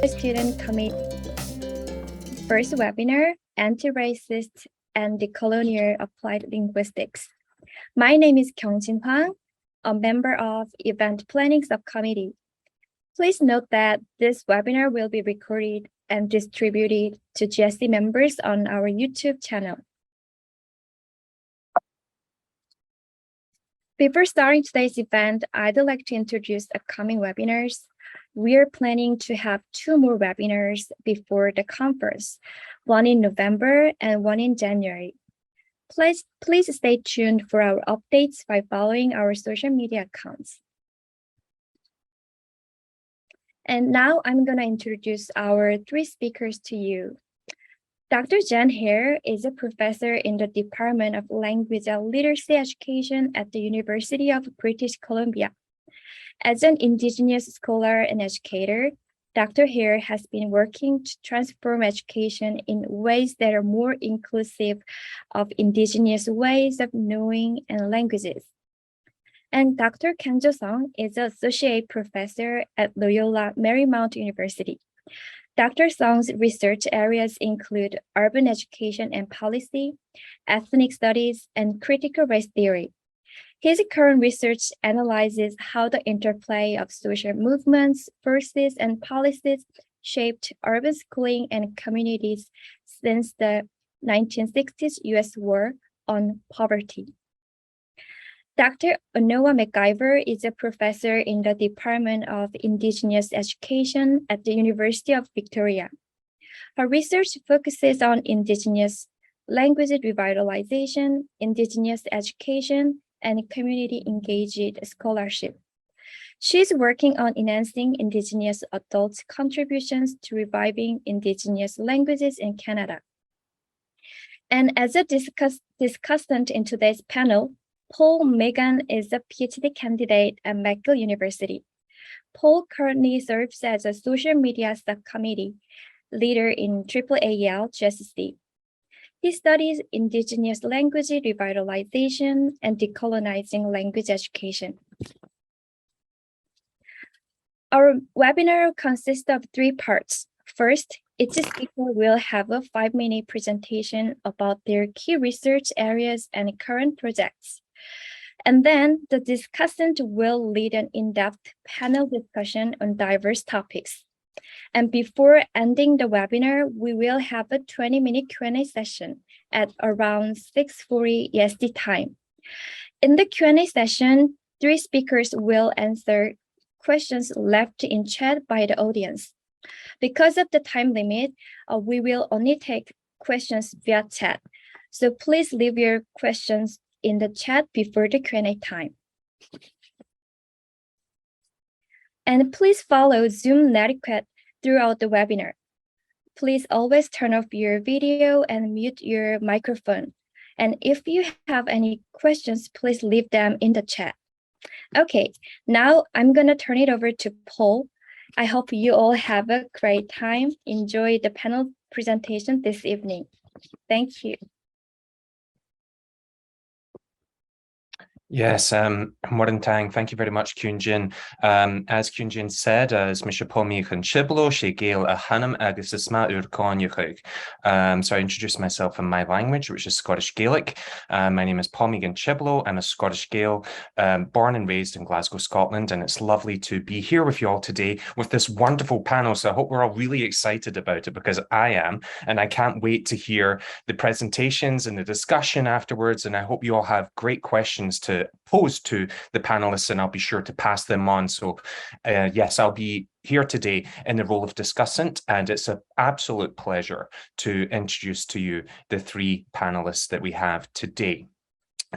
Student Committee. First webinar, Anti-Racist and Decolonial Applied Linguistics. My name is Kjungjin Hwang, a member of Event Planning Subcommittee. Please note that this webinar will be recorded and distributed to GSC members on our YouTube channel. Before starting today's event, I'd like to introduce upcoming webinars. We are planning to have 2 more webinars before the conference, one in November and one in January. Please stay tuned for our updates by following our social media accounts. And now I'm going to introduce our 3 speakers to you. Dr. Hare is a professor in the Department of Language and Literacy Education at the University of British Columbia. As an Indigenous scholar and educator, Dr. Hare has been working to transform education in ways that are more inclusive of Indigenous ways of knowing and languages. And Dr. Kenza Sung is an associate professor at Loyola Marymount University. Dr. Sung's research areas include urban education and policy, ethnic studies, and critical race theory. His current research analyzes how the interplay of social movements, forces, and policies shaped urban schooling and communities since the 1960s U.S. War on Poverty. Dr. Onawa McIver is a professor in the Department of Indigenous Education at the University of Victoria. Her research focuses on Indigenous language revitalization, Indigenous education, and community-engaged scholarship. She's working on enhancing Indigenous adults' contributions to reviving Indigenous languages in Canada. And as a discussant in today's panel, Paul Meighan is a PhD candidate at McGill University. Paul currently serves as a social media subcommittee leader in AAAL GSC. He studies Indigenous language revitalization and decolonizing language education. Our webinar consists of 3 parts. First, each speaker will have a 5-minute presentation about their key research areas and current projects. And then the discussant will lead an in-depth panel discussion on diverse topics. And before ending the webinar, we will have a 20-minute Q&A session at around 6:40 EST time. In the Q&A session, 3 speakers will answer questions left in chat by the audience. Because of the time limit, we will only take questions via chat. So please leave your questions in the chat before the Q&A time. And please follow Zoom netiquette throughout the webinar. Please always turn off your video and mute your microphone. And if you have any questions, please leave them in the chat. Okay, now I'm gonna turn it over to Paul. I hope you all have a great time. Enjoy the panel presentation this evening. Thank you. Yes, Morin Tang, thank you very much, Kjungjin. As Kjungjin said, as Misha Pomi Chiblo, she Gail a Hanum Agus Isma Ur Konyuchug. So I introduced myself in my language, which is Scottish Gaelic. My name is Pomi Chiblo. I'm a Scottish Gael, born and raised in Glasgow, Scotland, and it's lovely to be here with you all today with this wonderful panel. So I hope we're all really excited about it, because I am, and I can't wait to hear the presentations and the discussion afterwards. And I hope you all have great questions to pose to the panelists, and I'll be sure to pass them on. So yes, I'll be here today in the role of discussant, and it's an absolute pleasure to introduce to you the 3 panelists that we have today.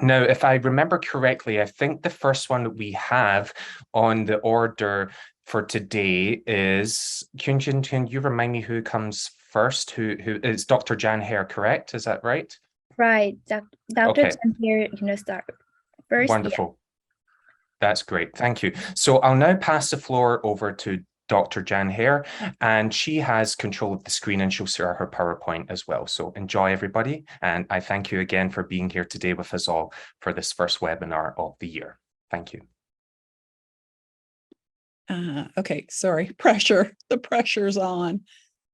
Now, if I remember correctly, I think the first one that we have on the order for today is, Kjungjin, can you remind me who comes first? Who is Dr. Hare, correct? Is that right? Right, Dr. Okay. Hare, start first. Wonderful. Yeah. That's great. Thank you. So I'll now pass the floor over to Dr. Hare, and she has control of the screen and she'll share her PowerPoint as well. So enjoy, everybody. And I thank you again for being here today with us all for this first webinar of the year. Thank you. Okay, sorry, pressure. The pressure's on.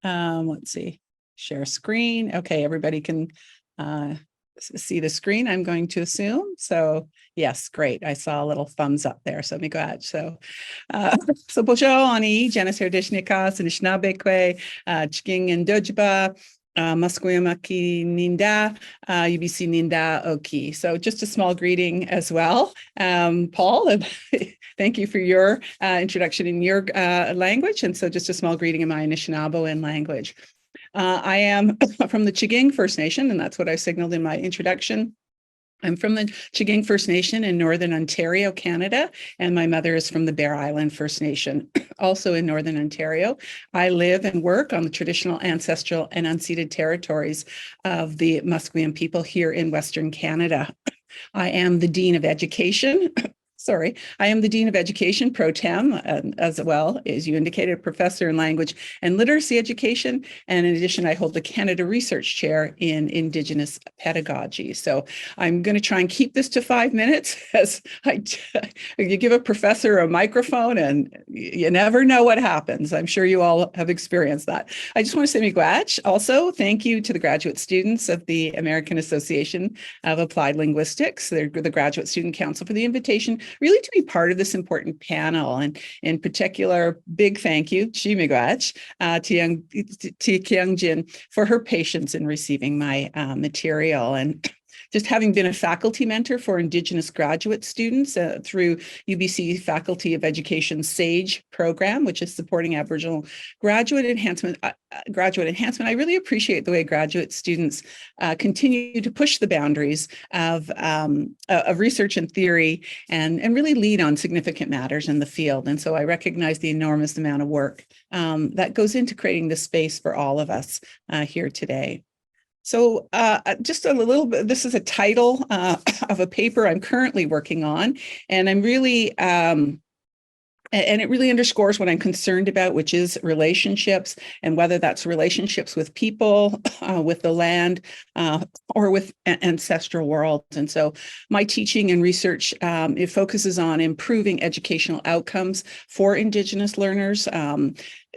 Let's see, share screen. Okay, everybody can see the screen, I'm going to assume. So yes, great. I saw a little thumbs up there. So miigwech. So Bojo ani Janice Herdishnika, Sinishnabekwe, Chking and Dojba. Musqueamaki Ninda, UBC Ninda Oki. So just a small greeting as well. Paul, and thank you for your introduction in your language. And so just a small greeting in my Anishinaabemowin language. I am from the Chiging First Nation, and that's what I signaled in my introduction. I'm from the Chiging First Nation in Northern Ontario, Canada, and my mother is from the Bear Island First Nation, also in Northern Ontario. I live and work on the traditional, ancestral, and unceded territories of the Musqueam people here in Western Canada. I am the Dean of Education. I am the Dean of Education pro tem, as well as you indicated, professor in language and literacy education. And in addition, I hold the Canada Research Chair in Indigenous pedagogy. So I'm going to try and keep this to 5 minutes, as you give a professor a microphone and you never know what happens. I'm sure you all have experienced that. I just want to say miigwech. Also, thank you to the graduate students of the American Association of Applied Linguistics, the Graduate Student Council, for the invitation really to be part of this important panel. And in particular, big thank you, miigwech, to Kjungjin for her patience in receiving my material. And just having been a faculty mentor for Indigenous graduate students through UBC Faculty of Education SAGE program, which is supporting Aboriginal graduate enhancement, I really appreciate the way graduate students continue to push the boundaries of research and theory and really lead on significant matters in the field. And so I recognize the enormous amount of work that goes into creating this space for all of us here today. So just a little bit, this is a title of a paper I'm currently working on, and I'm really, and it really underscores what I'm concerned about, which is relationships, and whether that's relationships with people, with the land, or with ancestral worlds. And so my teaching and research, it focuses on improving educational outcomes for Indigenous learners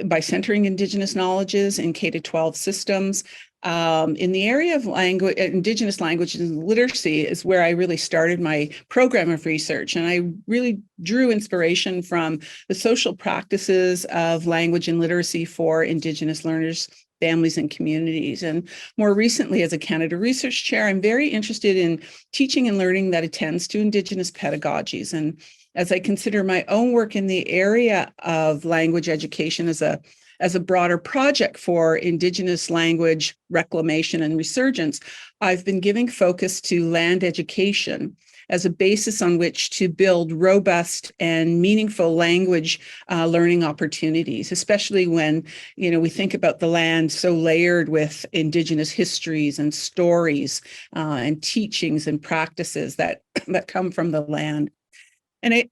by centering Indigenous knowledges in K-12 systems. In the area of language, Indigenous languages and literacy is where I really started my program of research. And I really drew inspiration from the social practices of language and literacy for Indigenous learners, families, and communities. And more recently, as a Canada Research Chair, I'm very interested in teaching and learning that attends to Indigenous pedagogies. And as I consider my own work in the area of language education as a broader project for Indigenous language reclamation and resurgence, I've been giving focus to land education as a basis on which to build robust and meaningful language learning opportunities, especially when we think about the land so layered with Indigenous histories and stories and teachings and practices that come from the land. And I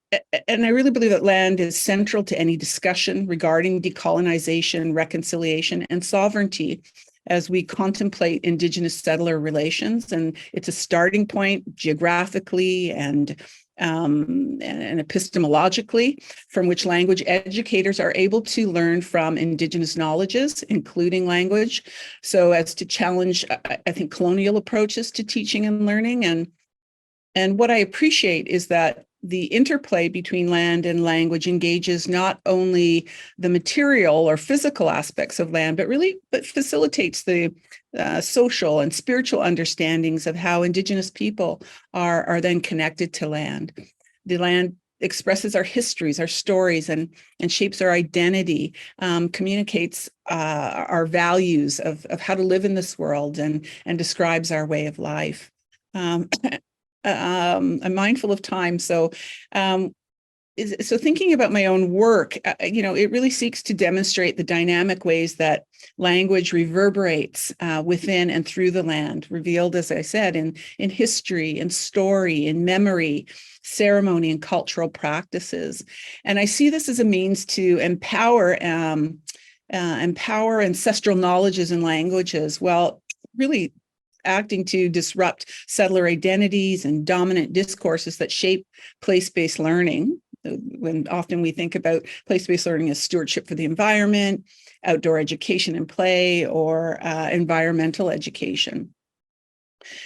really believe that land is central to any discussion regarding decolonization, reconciliation, and sovereignty as we contemplate Indigenous settler relations. And it's a starting point geographically and epistemologically from which language educators are able to learn from Indigenous knowledges, including language, so as to challenge, I think, colonial approaches to teaching and learning. And what I appreciate is that the interplay between land and language engages not only the material or physical aspects of land, but facilitates the social and spiritual understandings of how Indigenous people are then connected to land. The land expresses our histories, our stories, and shapes our identity, communicates our values of how to live in this world, and describes our way of life. I'm mindful of time, so thinking about my own work, it really seeks to demonstrate the dynamic ways that language reverberates within and through the land, revealed, as I said, in history and story, in memory, ceremony, and cultural practices. And I see this as a means to empower ancestral knowledges and languages, while really acting to disrupt settler identities and dominant discourses that shape place-based learning. when often we think about place-based learning as stewardship for the environment, outdoor education and play, or environmental education.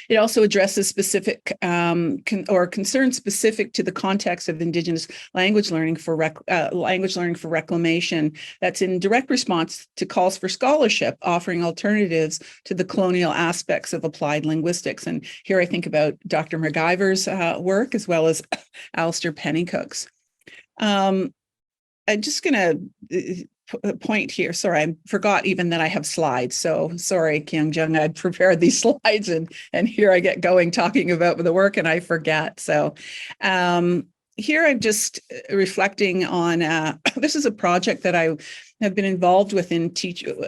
It also addresses specific concerns specific to the context of Indigenous language learning for reclamation. That's in direct response to calls for scholarship, offering alternatives to the colonial aspects of applied linguistics. And here I think about Dr. McIver's work, as well as Alistair Pennycook's. I'm just going to point here. Sorry, I forgot even that I have slides. So sorry, Kjungjin, I'd prepared these slides and here I get going talking about the work and I forget. So here I'm just reflecting on, this is a project that I have been involved with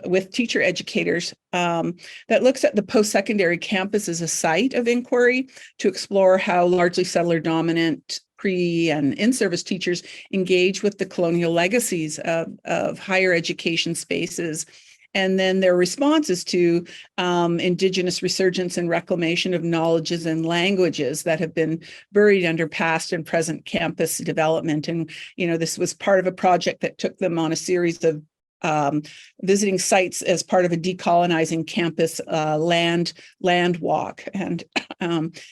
with teacher educators that looks at the post-secondary campus as a site of inquiry to explore how largely settler dominant pre and in-service teachers engage with the colonial legacies of higher education spaces, and then their responses to Indigenous resurgence and reclamation of knowledges and languages that have been buried under past and present campus development. And, this was part of a project that took them on a series of visiting sites as part of a decolonizing campus land walk, and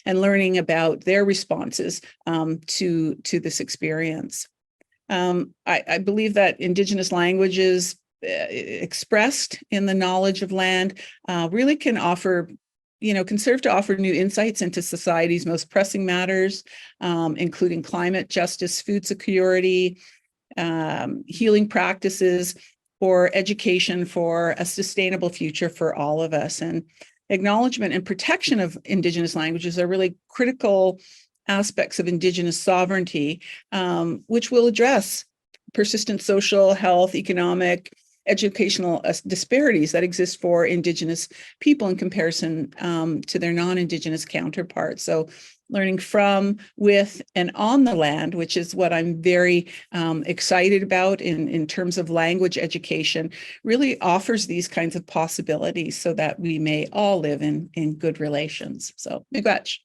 learning about their responses to this experience. I believe that Indigenous languages expressed in the knowledge of land really can offer, can serve to offer new insights into society's most pressing matters, including climate justice, food security, healing practices, or education for a sustainable future for all of us. And acknowledgement and protection of Indigenous languages are really critical aspects of Indigenous sovereignty, which will address persistent social, health, economic, educational disparities that exist for Indigenous people in comparison to their non-Indigenous counterparts. So learning from, with, and on the land, which is what I'm very excited about in terms of language education, really offers these kinds of possibilities so that we may all live in good relations. So, miigwech.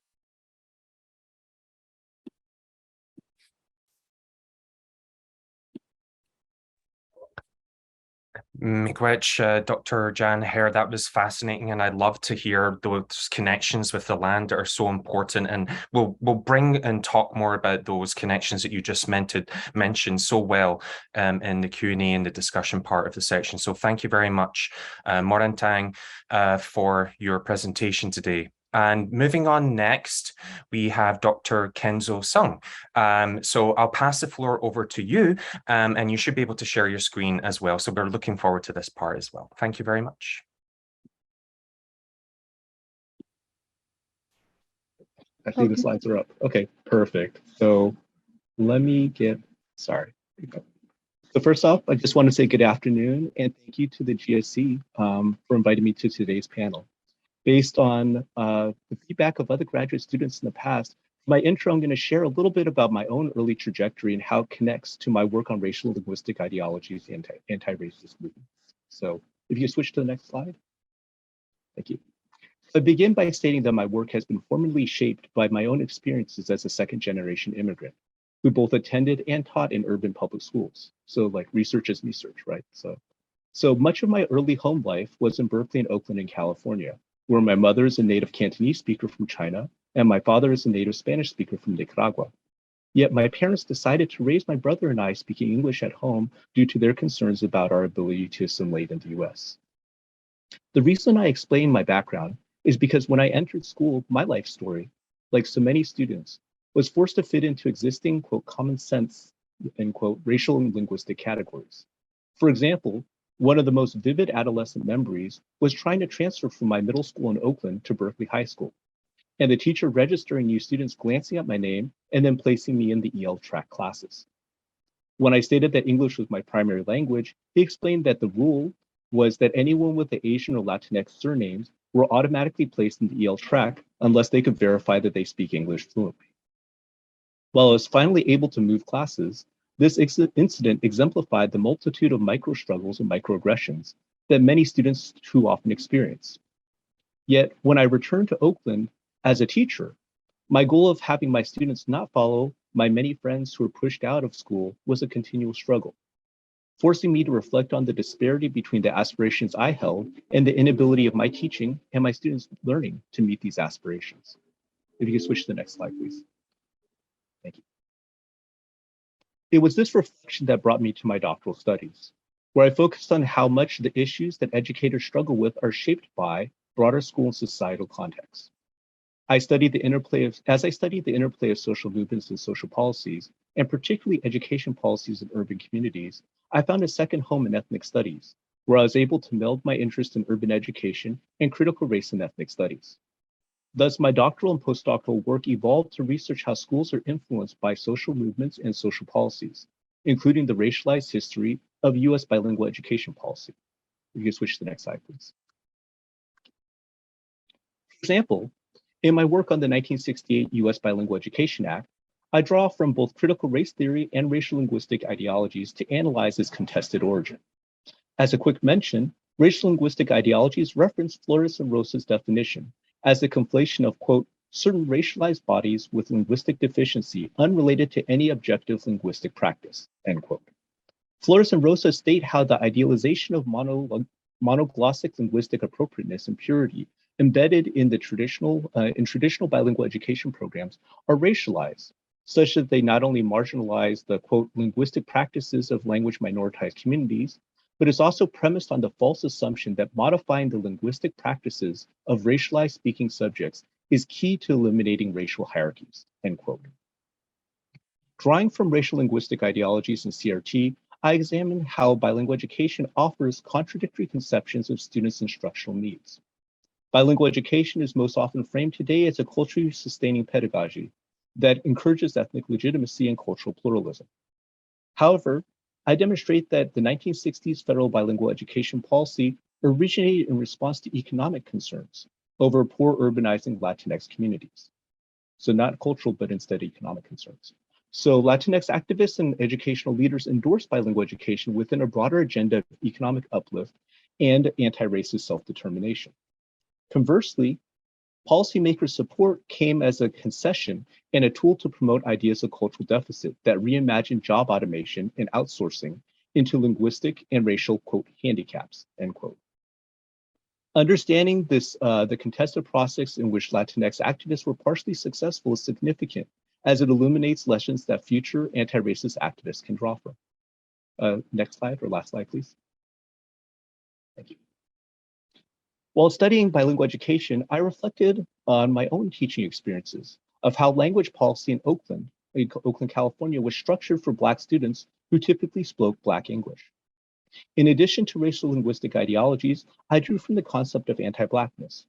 Miigwech, Dr. Jan Hare, that was fascinating, and I'd love to hear those connections with the land that are so important. And we'll bring and talk more about those connections that you just mentioned so well in the Q&A and the discussion part of the section. So thank you very much, Morantang, for your presentation today. And moving on next, we have Dr. Kenza Sung. So I'll pass the floor over to you, and you should be able to share your screen as well. So we're looking forward to this part as well. Thank you very much. I see the slides are up. Okay, perfect. So let me sorry. So first off, I just want to say good afternoon and thank you to the GSC for inviting me to today's panel. Based on the feedback of other graduate students in the past, for my intro, I'm going to share a little bit about my own early trajectory and how it connects to my work on racial linguistic ideologies and anti-racist movements. So if you switch to the next slide. Thank you. I begin by stating that my work has been formally shaped by my own experiences as a second-generation immigrant who both attended and taught in urban public schools. So like research is research, right? So much of my early home life was in Berkeley and Oakland in California, where my mother is a native Cantonese speaker from China, and my father is a native Spanish speaker from Nicaragua. Yet my parents decided to raise my brother and I speaking English at home due to their concerns about our ability to assimilate in the US. The reason I explain my background is because when I entered school, my life story, like so many students, was forced to fit into existing, quote, common sense, end quote, racial and linguistic categories. For example, one of the most vivid adolescent memories was trying to transfer from my middle school in Oakland to Berkeley High School, and the teacher registering new students glancing at my name and then placing me in the EL track classes. When I stated that English was my primary language, he explained that the rule was that anyone with the Asian or Latinx surnames were automatically placed in the EL track unless they could verify that they speak English fluently. While I was finally able to move classes, this incident exemplified the multitude of micro struggles and microaggressions that many students too often experience. Yet, when I returned to Oakland as a teacher, my goal of having my students not follow my many friends who were pushed out of school was a continual struggle, forcing me to reflect on the disparity between the aspirations I held and the inability of my teaching and my students' learning to meet these aspirations. If you could switch to the next slide, please. Thank you. It was this reflection that brought me to my doctoral studies, where I focused on how much the issues that educators struggle with are shaped by broader school and societal contexts. As I studied the interplay of social movements and social policies, and particularly education policies in urban communities, I found a second home in ethnic studies, where I was able to meld my interest in urban education and critical race and ethnic studies. Thus, my doctoral and postdoctoral work evolved to research how schools are influenced by social movements and social policies, including the racialized history of US bilingual education policy. If you could switch to the next slide, please. For example, in my work on the 1968 US Bilingual Education Act, I draw from both critical race theory and racial linguistic ideologies to analyze its contested origin. As a quick mention, racial linguistic ideologies reference Flores and Rosa's definition as the conflation of, quote, certain racialized bodies with linguistic deficiency unrelated to any objective linguistic practice, end quote. Flores and Rosa state how the idealization of monoglossic linguistic appropriateness and purity embedded in the traditional bilingual education programs are racialized, such that they not only marginalize the, quote, linguistic practices of language minoritized communities, but is also premised on the false assumption that modifying the linguistic practices of racialized speaking subjects is key to eliminating racial hierarchies, end quote. Drawing from racial linguistic ideologies in CRT, I examine how bilingual education offers contradictory conceptions of students' instructional needs. Bilingual education is most often framed today as a culturally sustaining pedagogy that encourages ethnic legitimacy and cultural pluralism. However, I demonstrate that the 1960s federal bilingual education policy originated in response to economic concerns over poor urbanizing Latinx communities. So not cultural, but instead economic concerns. So Latinx activists and educational leaders endorsed bilingual education within a broader agenda of economic uplift and anti-racist self-determination. Conversely, policymakers' support came as a concession and a tool to promote ideas of cultural deficit that reimagined job automation and outsourcing into linguistic and racial, quote, handicaps, end quote. Understanding this, the contested process in which Latinx activists were partially successful is significant, as it illuminates lessons that future anti-racist activists can draw from. Next slide, or last slide, please. Thank you. While studying bilingual education, I reflected on my own teaching experiences of how language policy in Oakland, California, was structured for Black students who typically spoke Black English. In addition to racial linguistic ideologies, I drew from the concept of anti-Blackness,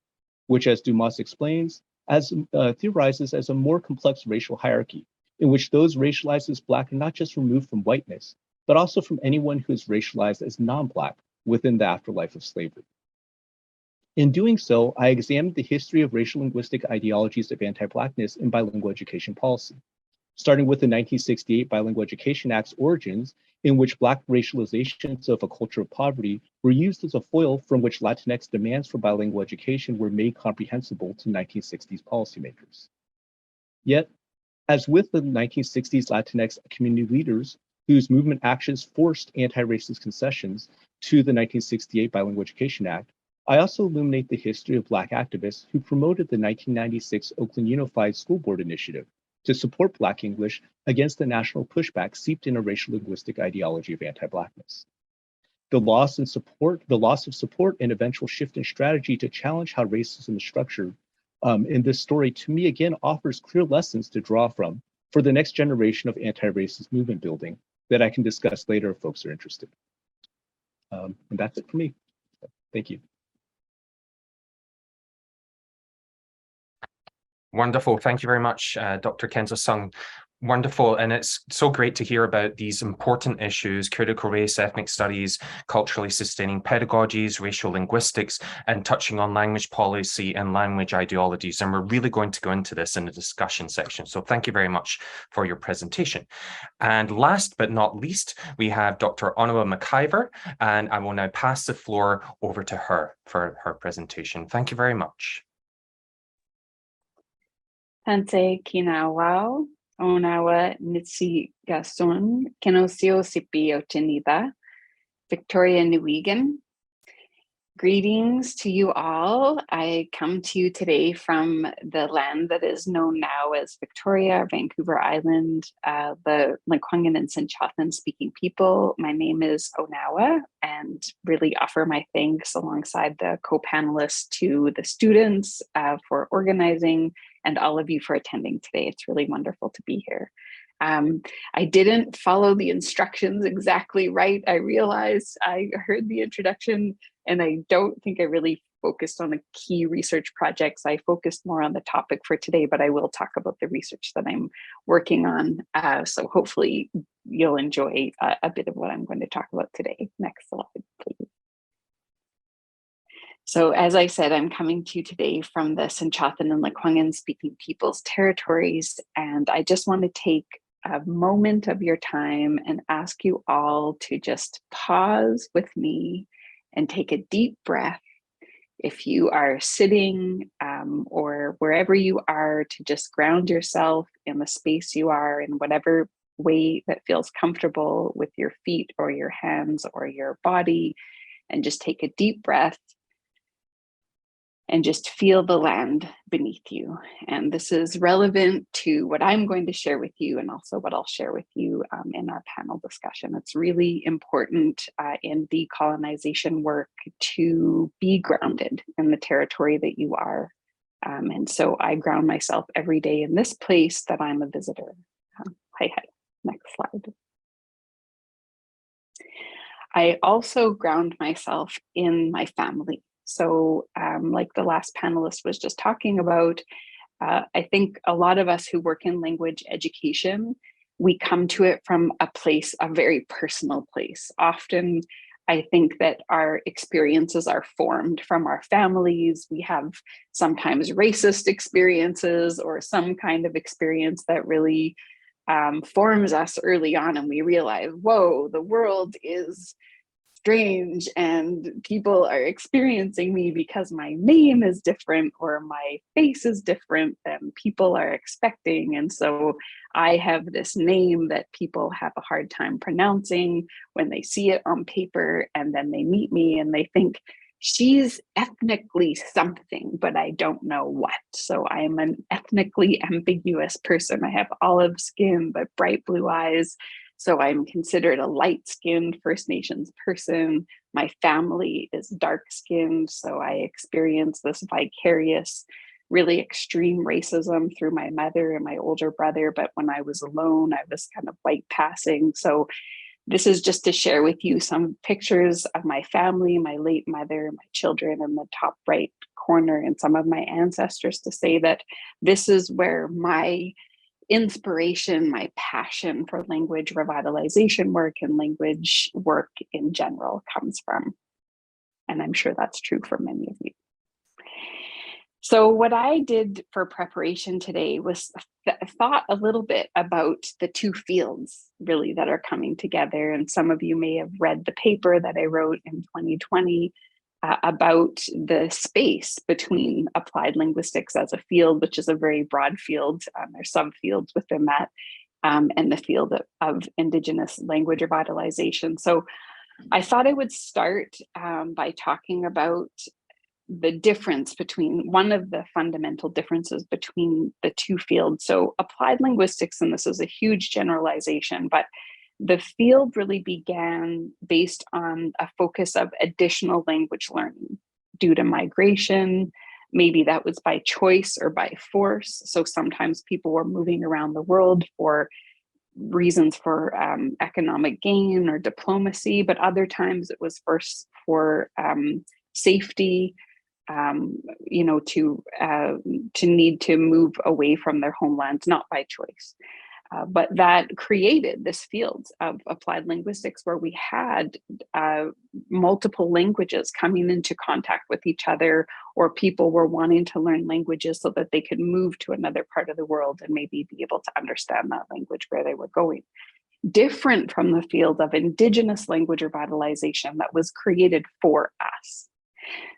which, as Dumas explains, theorizes as a more complex racial hierarchy in which those racialized as Black are not just removed from whiteness, but also from anyone who is racialized as non-Black within the afterlife of slavery. In doing so, I examined the history of racial linguistic ideologies of anti-Blackness in bilingual education policy, starting with the 1968 Bilingual Education Act's origins, in which Black racializations of a culture of poverty were used as a foil from which Latinx demands for bilingual education were made comprehensible to 1960s policymakers. Yet, as with the 1960s Latinx community leaders whose movement actions forced anti-racist concessions to the 1968 Bilingual Education Act, I also illuminate the history of Black activists who promoted the 1996 Oakland Unified School Board Initiative to support Black English against the national pushback seeped in a racial linguistic ideology of anti-Blackness. The loss of support and eventual shift in strategy to challenge how racism is structured in this story, to me, again, offers clear lessons to draw from for the next generation of anti-racist movement building that I can discuss later if folks are interested. And that's it for me. Thank you. Wonderful. Thank you very much, Dr. Kenza Sung. Wonderful. And it's so great to hear about these important issues: critical race, ethnic studies, culturally sustaining pedagogies, racial linguistics, and touching on language policy and language ideologies. And we're really going to go into this in the discussion section. So thank you very much for your presentation. And last but not least, we have Dr. Onawa McIver, and I will now pass the floor over to her for her presentation. Thank you very much. Tante Kinawao, Onawa Discussant, Kenosio Sipi Ochinida, Victoria Nuigan. Greetings to you all. I come to you today from the land that is known now as Victoria, Vancouver Island, the Lekwungen and Sinchothan speaking people. My name is Onawa, and really offer my thanks alongside the co-panelists to the students for organizing and all of you for attending today. It's really wonderful to be here. I didn't follow the instructions exactly right. I realized I heard the introduction and I don't think I really focused on the key research projects. I focused more on the topic for today, but I will talk about the research that I'm working on. So hopefully you'll enjoy a bit of what I'm going to talk about today. Next slide, please. So as I said, I'm coming to you today from the Sinchothan and Lekwungen speaking peoples territories, and I just want to take a moment of your time and ask you all to just pause with me and take a deep breath. If you are sitting or wherever you are, to just ground yourself in the space you are in whatever way that feels comfortable with your feet or your hands or your body, and just take a deep breath and just feel the land beneath you. And this is relevant to what I'm going to share with you and also what I'll share with you in our panel discussion. It's really important in decolonization work to be grounded in the territory that you are. And so I ground myself every day in this place that I'm a visitor. Hi. Next slide. I also ground myself in my family. So like the last panelist was just talking about, I think a lot of us who work in language education, we come to it from a place, a very personal place. Often, I think that our experiences are formed from our families. We have sometimes racist experiences or some kind of experience that really forms us early on, and we realize, whoa, the world is strange and people are experiencing me because my name is different or my face is different than people are expecting. And so I have this name that people have a hard time pronouncing when they see it on paper, and then they meet me and they think she's ethnically something, but I don't know what. So I am an ethnically ambiguous person. I have olive skin, but bright blue eyes. So I'm considered a light-skinned First Nations person. My family is dark-skinned, so I experience this vicarious, really extreme racism through my mother and my older brother. But when I was alone, I was kind of white passing. So this is just to share with you some pictures of my family, my late mother, my children in the top right corner, and some of my ancestors, to say that this is where my inspiration, my passion for language revitalization work and language work in general comes from. And I'm sure that's true for many of you. So what I did for preparation today was thought a little bit about the two fields really that are coming together. And some of you may have read the paper that I wrote in 2020 about the space between applied linguistics as a field, which is a very broad field. There's subfields within that, and the field of Indigenous language revitalization. So I thought I would start by talking about the difference between, one of the fundamental differences between the two fields. So applied linguistics, and this is a huge generalization, but the field really began based on a focus of additional language learning due to migration. Maybe that was by choice or by force. So sometimes people were moving around the world for reasons for economic gain or diplomacy, but other times it was first for safety, to need to move away from their homelands, not by choice. But that created this field of applied linguistics where we had multiple languages coming into contact with each other, or people were wanting to learn languages so that they could move to another part of the world and maybe be able to understand that language where they were going. Different from the field of Indigenous language revitalization that was created for us.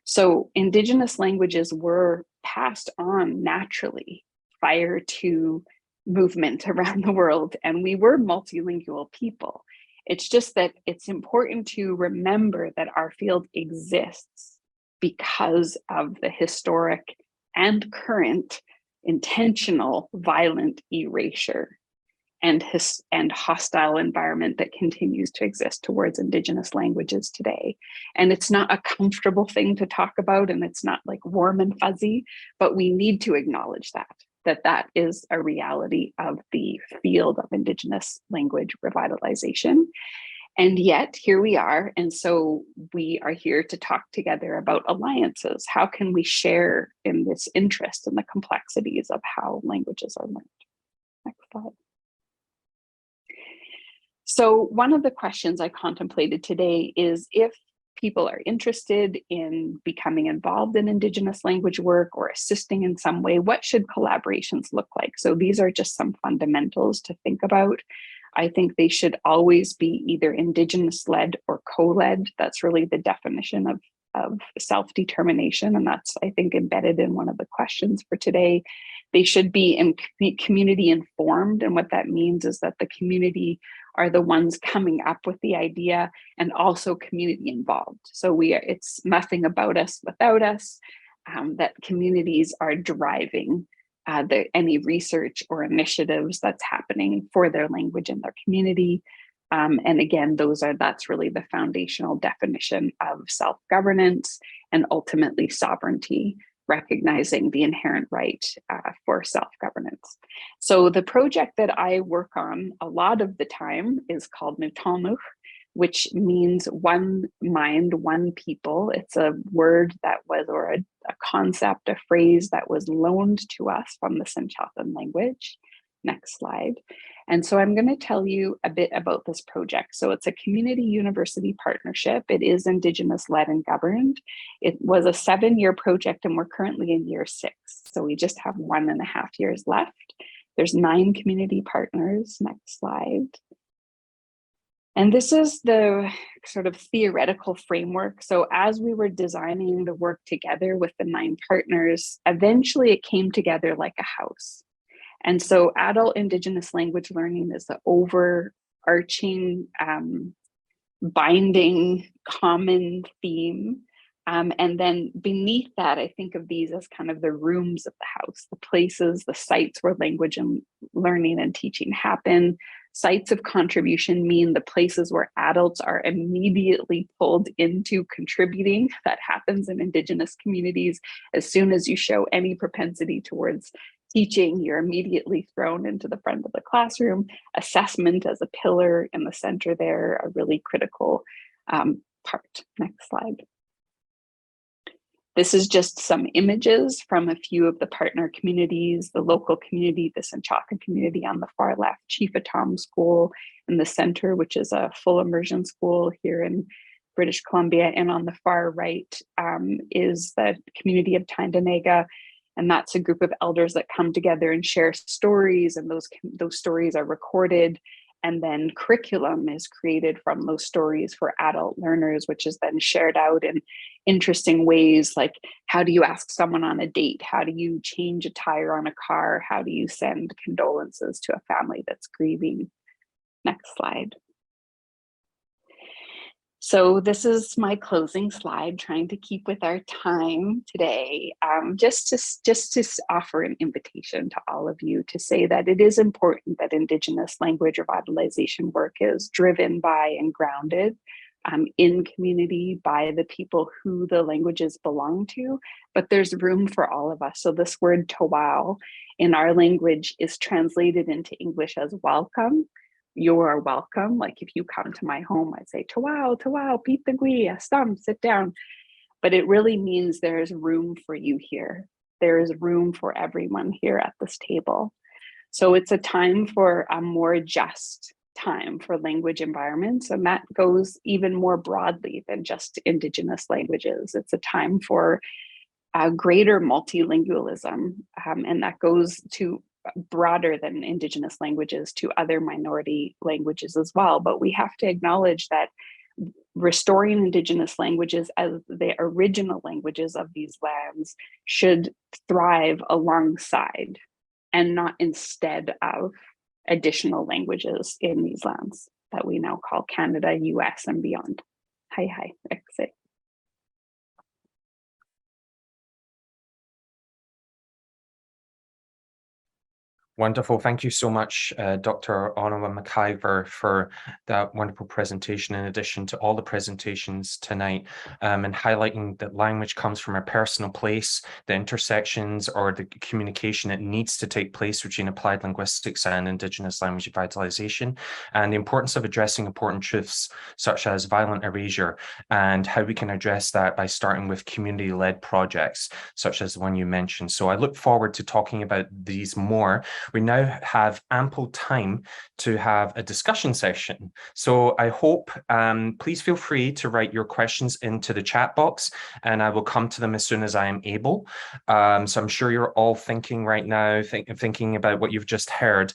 So Indigenous languages were passed on naturally prior to movement around the world, and we were multilingual people. It's just that it's important to remember that our field exists because of the historic and current intentional violent erasure and hostile environment that continues to exist towards Indigenous languages today. And it's not a comfortable thing to talk about, and it's not like warm and fuzzy, but we need to acknowledge that is a reality of the field of Indigenous language revitalization. And yet here we are. And so we are here to talk together about alliances. How can we share in this interest in the complexities of how languages are learned? Next slide. So one of the questions I contemplated today is, if people are interested in becoming involved in Indigenous language work or assisting in some way, what should collaborations look like? So these are just some fundamentals to think about. I think they should always be either Indigenous-led or co-led. That's really the definition of self-determination, and that's, I think, embedded in one of the questions for today. They should be community informed, and what that means is that the community are the ones coming up with the idea and also community involved. So it's nothing about us without us, that communities are driving any research or initiatives that's happening for their language in their community. And again, that's really the foundational definition of self-governance and ultimately sovereignty, recognizing the inherent right for self-governance. So the project that I work on a lot of the time is called Nutanuk, which means one mind, one people. It's a word that was, or a concept, a phrase that was loaned to us from the Sinchatan language. Next slide. And so I'm going to tell you a bit about this project. So it's a community university partnership. It is Indigenous led and governed. It was a 7-year project, and we're currently in year 6. So we just have 1.5 years left. There's 9 community partners. Next slide. And this is the sort of theoretical framework. So as we were designing the work together with the 9 partners, eventually it came together like a house. And so adult Indigenous language learning is the overarching, binding, common theme. And then beneath that, I think of these as kind of the rooms of the house, the places, the sites where language and learning and teaching happen. Sites of contribution mean the places where adults are immediately pulled into contributing. That happens in Indigenous communities. As soon as you show any propensity towards teaching, you're immediately thrown into the front of the classroom. Assessment as a pillar in the center there, a really critical part. Next slide. This is just some images from a few of the partner communities, the local community, the Sinchaka community on the far left, Chief Atom School in the center, which is a full immersion school here in British Columbia. And on the far right is the community of Tyndonega. And that's a group of elders that come together and share stories, and those stories are recorded. And then curriculum is created from those stories for adult learners, which is then shared out in interesting ways, like how do you ask someone on a date? How do you change a tire on a car? How do you send condolences to a family that's grieving? Next slide. So this is my closing slide, trying to keep with our time today, just to offer an invitation to all of you to say that it is important that Indigenous language revitalization work is driven by and grounded in community by the people who the languages belong to, but there's room for all of us. So this word tawau in our language is translated into English as welcome. You are welcome. Like if you come to my home, I say, tawau, tawau, pitagui, astam, sit down. But it really means there's room for you here. There is room for everyone here at this table. So it's a time for a more just time for language environments. And that goes even more broadly than just Indigenous languages. It's a time for greater multilingualism. And that goes to broader than Indigenous languages to other minority languages as well. But we have to acknowledge that restoring Indigenous languages as the original languages of these lands should thrive alongside and not instead of additional languages in these lands that we now call Canada, US, and beyond. Hi, exit. Wonderful. Thank you so much, Dr. Onawa McIver, for that wonderful presentation, in addition to all the presentations tonight, and highlighting that language comes from a personal place, the intersections or the communication that needs to take place between applied linguistics and Indigenous language revitalization, and the importance of addressing important truths such as violent erasure, and how we can address that by starting with community-led projects, such as the one you mentioned. So I look forward to talking about these more. We now have ample time to have a discussion session. So I hope, please feel free to write your questions into the chat box, and I will come to them as soon as I am able. So I'm sure you're all thinking right now, thinking about what you've just heard.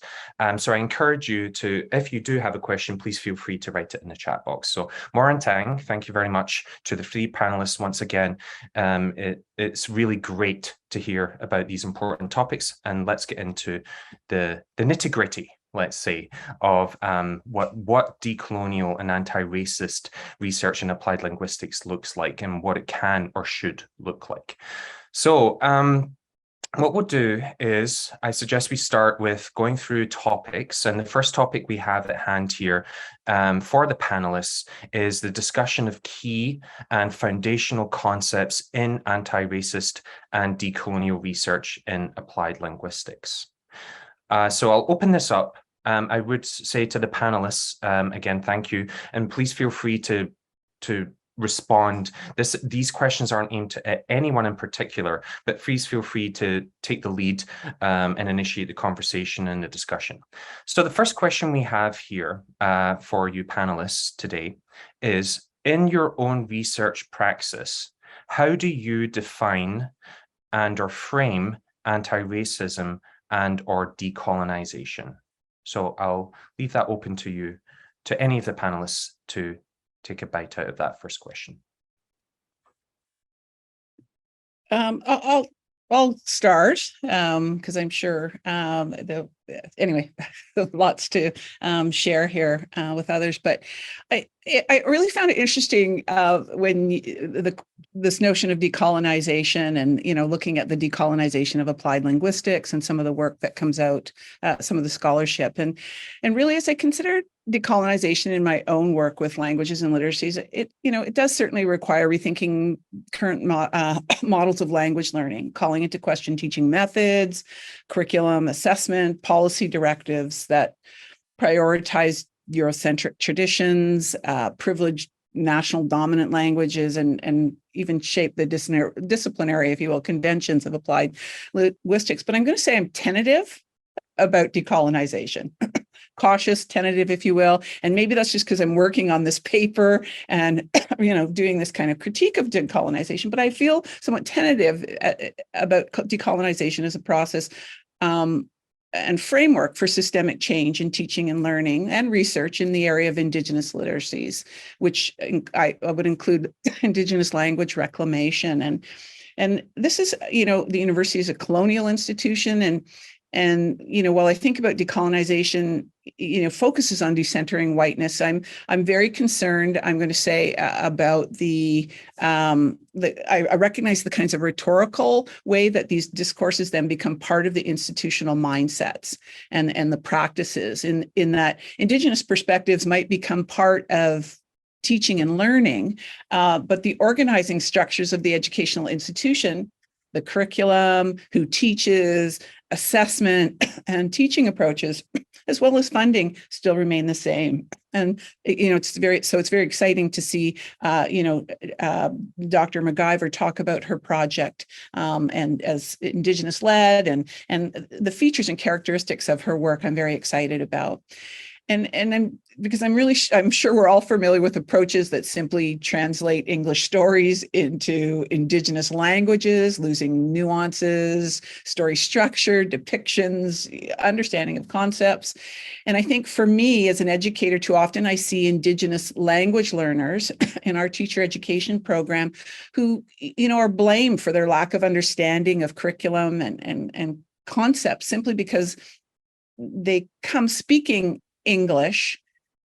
So I encourage you to, if you do have a question, please feel free to write it in the chat box. So Moran Tang, thank you very much to the three panelists once again. It's really great to hear about these important topics, and let's get into the nitty-gritty, let's say, of what decolonial and anti-racist research in applied linguistics looks like, and what it can or should look like. So what we'll do is, I suggest we start with going through topics, and the first topic we have at hand here for the panelists is the discussion of key and foundational concepts in anti-racist and decolonial research in applied linguistics. So I'll open this up. I would say to the panelists, again, thank you, and please feel free to respond. These questions aren't aimed at anyone in particular, but please feel free to take the lead and initiate the conversation and the discussion. So the first question we have here for you panelists today is, in your own research praxis, how do you define and or frame anti-racism and or decolonization? So I'll leave that open to you, to any of the panelists, to take a bite out of that first question. I'll start because I'm sure anyway, lots to share here with others. But I really found it interesting when this notion of decolonization, and looking at the decolonization of applied linguistics and some of the work that comes out, some of the scholarship, and really as I considered decolonization in my own work with languages and literacies, it does certainly require rethinking current models of language learning, calling into question teaching methods, curriculum, assessment, policy directives that prioritize Eurocentric traditions, privileged national dominant languages, and even shape the disciplinary, if you will, conventions of applied linguistics. But I'm going to say I'm tentative about decolonization. Cautious, tentative, if you will. And maybe that's just because I'm working on this paper and, doing this kind of critique of decolonization, but I feel somewhat tentative about decolonization as a process and framework for systemic change in teaching and learning and research in the area of Indigenous literacies, which I would include Indigenous language reclamation. And this is, the university is a colonial institution, and while I think about decolonization, focuses on decentering whiteness, I'm very concerned, I'm going to say, about I recognize the kinds of rhetorical way that these discourses then become part of the institutional mindsets and the practices, in that Indigenous perspectives might become part of teaching and learning, but the organizing structures of the educational institution, the curriculum, who teaches, assessment, and teaching approaches, as well as funding, still remain the same. And it's very exciting to see Dr. McIver talk about her project and as Indigenous led, and the features and characteristics of her work I'm very excited about. And because I'm sure we're all familiar with approaches that simply translate English stories into Indigenous languages, losing nuances, story structure, depictions, understanding of concepts. And I think for me as an educator, too often I see Indigenous language learners in our teacher education program who, are blamed for their lack of understanding of curriculum and concepts simply because they come speaking English,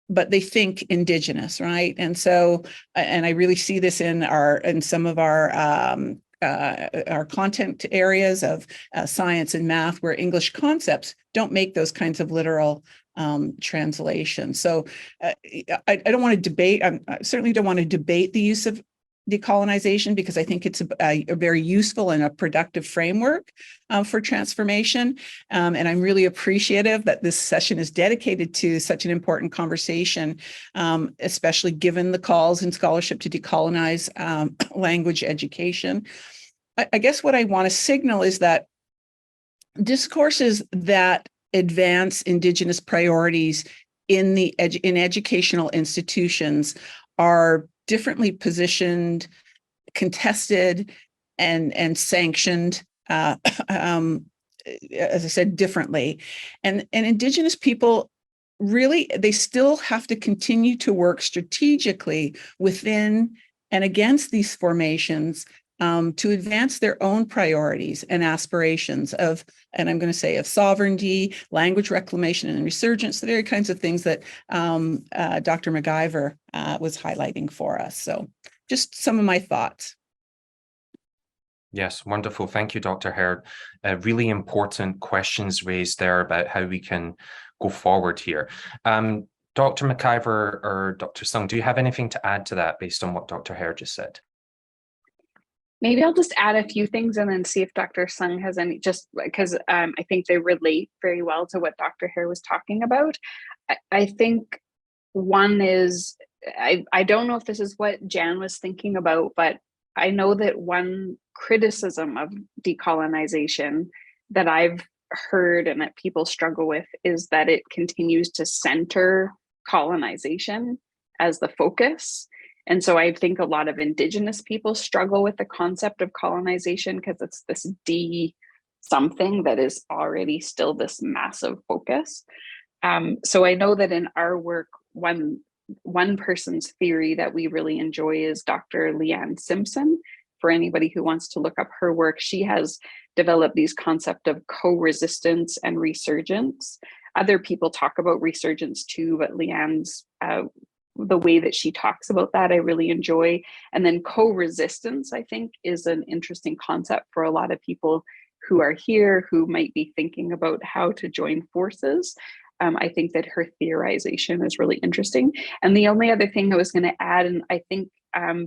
but they think Indigenous, right? And so, and I really see this in some of our content areas of science and math, where English concepts don't make those kinds of literal translations. So I don't want to debate. I certainly don't want to debate the use of decolonization, because I think it's a very useful and a productive framework for transformation. And I'm really appreciative that this session is dedicated to such an important conversation, especially given the calls in scholarship to decolonize language education. I guess what I want to signal is that discourses that advance Indigenous priorities in educational institutions are differently positioned, contested, and sanctioned, as I said, differently. And Indigenous people really, they still have to continue to work strategically within and against these formations to advance their own priorities and aspirations of, and I'm going to say, of sovereignty, language reclamation and resurgence, the very kinds of things that Dr. McIver was highlighting for us. So just some of my thoughts. Yes, wonderful. Thank you, Dr. Hare. Really important questions raised there about how we can go forward here. Dr. McIver or Dr. Sung, do you have anything to add to that based on what Dr. Hare just said? Maybe I'll just add a few things and then see if Dr. Sung has any, just because I think they relate very well to what Dr. Hare was talking about. I think one is, I don't know if this is what Jan was thinking about, but I know that one criticism of decolonization that I've heard and that people struggle with is that it continues to center colonization as the focus. And so I think a lot of Indigenous people struggle with the concept of colonization because it's this something that is already still this massive focus. So I know that in our work, one person's theory that we really enjoy is Dr. Leanne Simpson. For anybody who wants to look up her work, she has developed these concepts of co-resistance and resurgence. Other people talk about resurgence too, but Leanne's the way that she talks about that, I really enjoy. And then co-resistance, I think, is an interesting concept for a lot of people who are here, who might be thinking about how to join forces. I think that her theorization is really interesting. And the only other thing I was going to add, and I think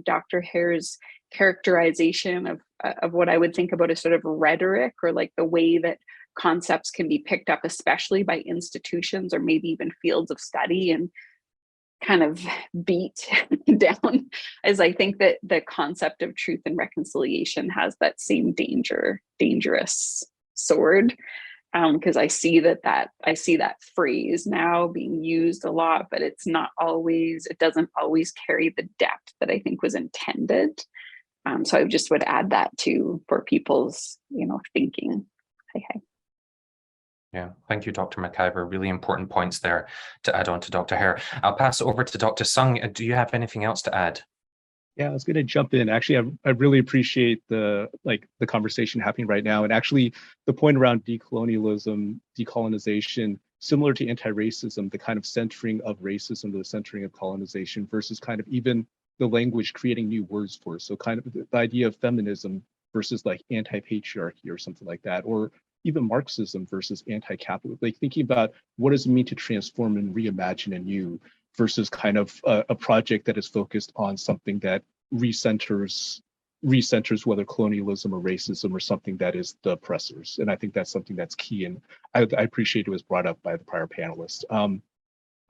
Dr. Hare's characterization of what I would think about as sort of rhetoric, or like the way that concepts can be picked up, especially by institutions or maybe even fields of study, and kind of beat down, as I think that the concept of truth and reconciliation has that same dangerous sword. Because I see that phrase now being used a lot, but it doesn't always carry the depth that I think was intended. So I just would add that too for people's, thinking. Hi. Yeah, thank you, Dr. McIver. Really important points there to add on to Dr. Hare. I'll pass it over to Dr. Sung. Do you have anything else to add? Yeah, I was going to jump in. Actually, I really appreciate the conversation happening right now. And actually, the point around decolonialism, decolonization, similar to anti-racism, the kind of centering of racism, the centering of colonization versus kind of even the language creating new words for it. So kind of the idea of feminism versus like anti-patriarchy or something like that, or even Marxism versus anti-capital, like thinking about what does it mean to transform and reimagine anew versus kind of a project that is focused on something that recenters whether colonialism or racism or something that is the oppressors. And I think that's something that's key. And I appreciate it was brought up by the prior panelists.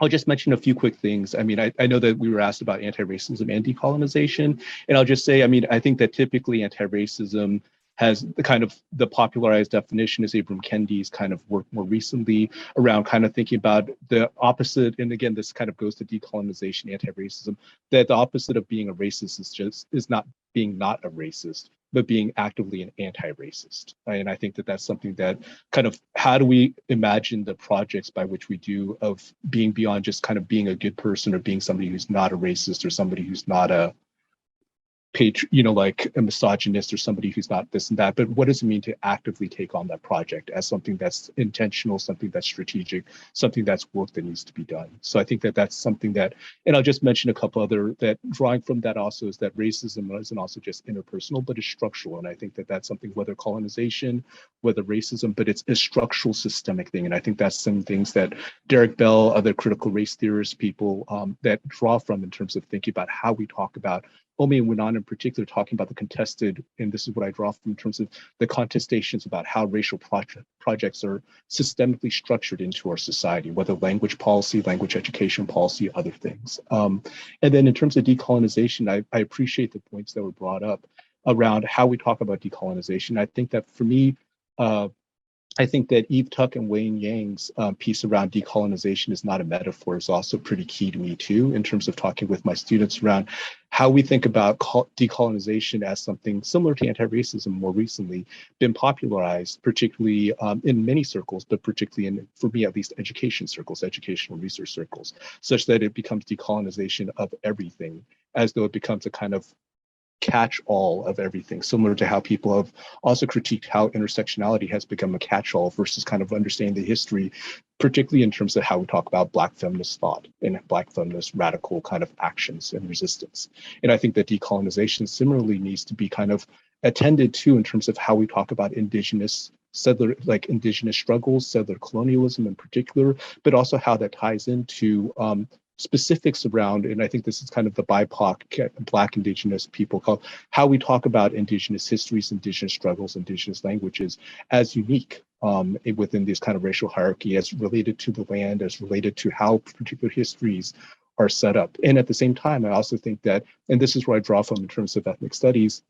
I'll just mention a few quick things. I mean, I know that we were asked about anti-racism and decolonization, and I'll just say, I mean, I think that typically anti-racism has the popularized definition is Ibram Kendi's kind of work more recently around kind of thinking about the opposite. And again, this kind of goes to decolonization, anti-racism, that the opposite of being a racist is not being not a racist, but being actively an anti-racist. And I think that that's something that kind of, how do we imagine the projects by which we do of being beyond just kind of being a good person or being somebody who's not a racist or somebody who's not a like a misogynist or somebody who's not this and that, but what does it mean to actively take on that project as something that's intentional, something that's strategic, something that's work that needs to be done. So I think that that's something that, and I'll just mention a couple other, that drawing from that also is that racism isn't also just interpersonal, but it's structural. And I think that that's something, whether colonization, whether racism, but it's a structural systemic thing. And I think that's some things that Derek Bell, other critical race theorists, people that draw from in terms of thinking about how we talk about Omi and Wenan in particular, talking about the contested, and this is what I draw from in terms of the contestations about how racial projects are systemically structured into our society, whether language policy, language education policy, other things. And then in terms of decolonization, I appreciate the points that were brought up around how we talk about decolonization. I think that for me, I think that Eve Tuck and Wayne Yang's piece around decolonization is not a metaphor is also pretty key to me too, in terms of talking with my students around how we think about decolonization as something similar to anti-racism more recently, been popularized, particularly in many circles, but particularly in, for me at least, education circles, educational research circles, such that it becomes decolonization of everything, as though it becomes a kind of catch-all of everything, similar to how people have also critiqued how intersectionality has become a catch-all versus kind of understanding the history, particularly in terms of how we talk about Black feminist thought and Black feminist radical kind of actions and resistance. And I think that decolonization similarly needs to be kind of attended to in terms of how we talk about Indigenous settler, like Indigenous struggles, settler colonialism in particular, but also how that ties into specifics around, and I think this is kind of the BIPOC, Black Indigenous people called, how we talk about Indigenous histories, Indigenous struggles, Indigenous languages as unique within this kind of racial hierarchy, as related to the land, as related to how particular histories are set up. And at the same time, I also think that, and this is where I draw from in terms of ethnic studies,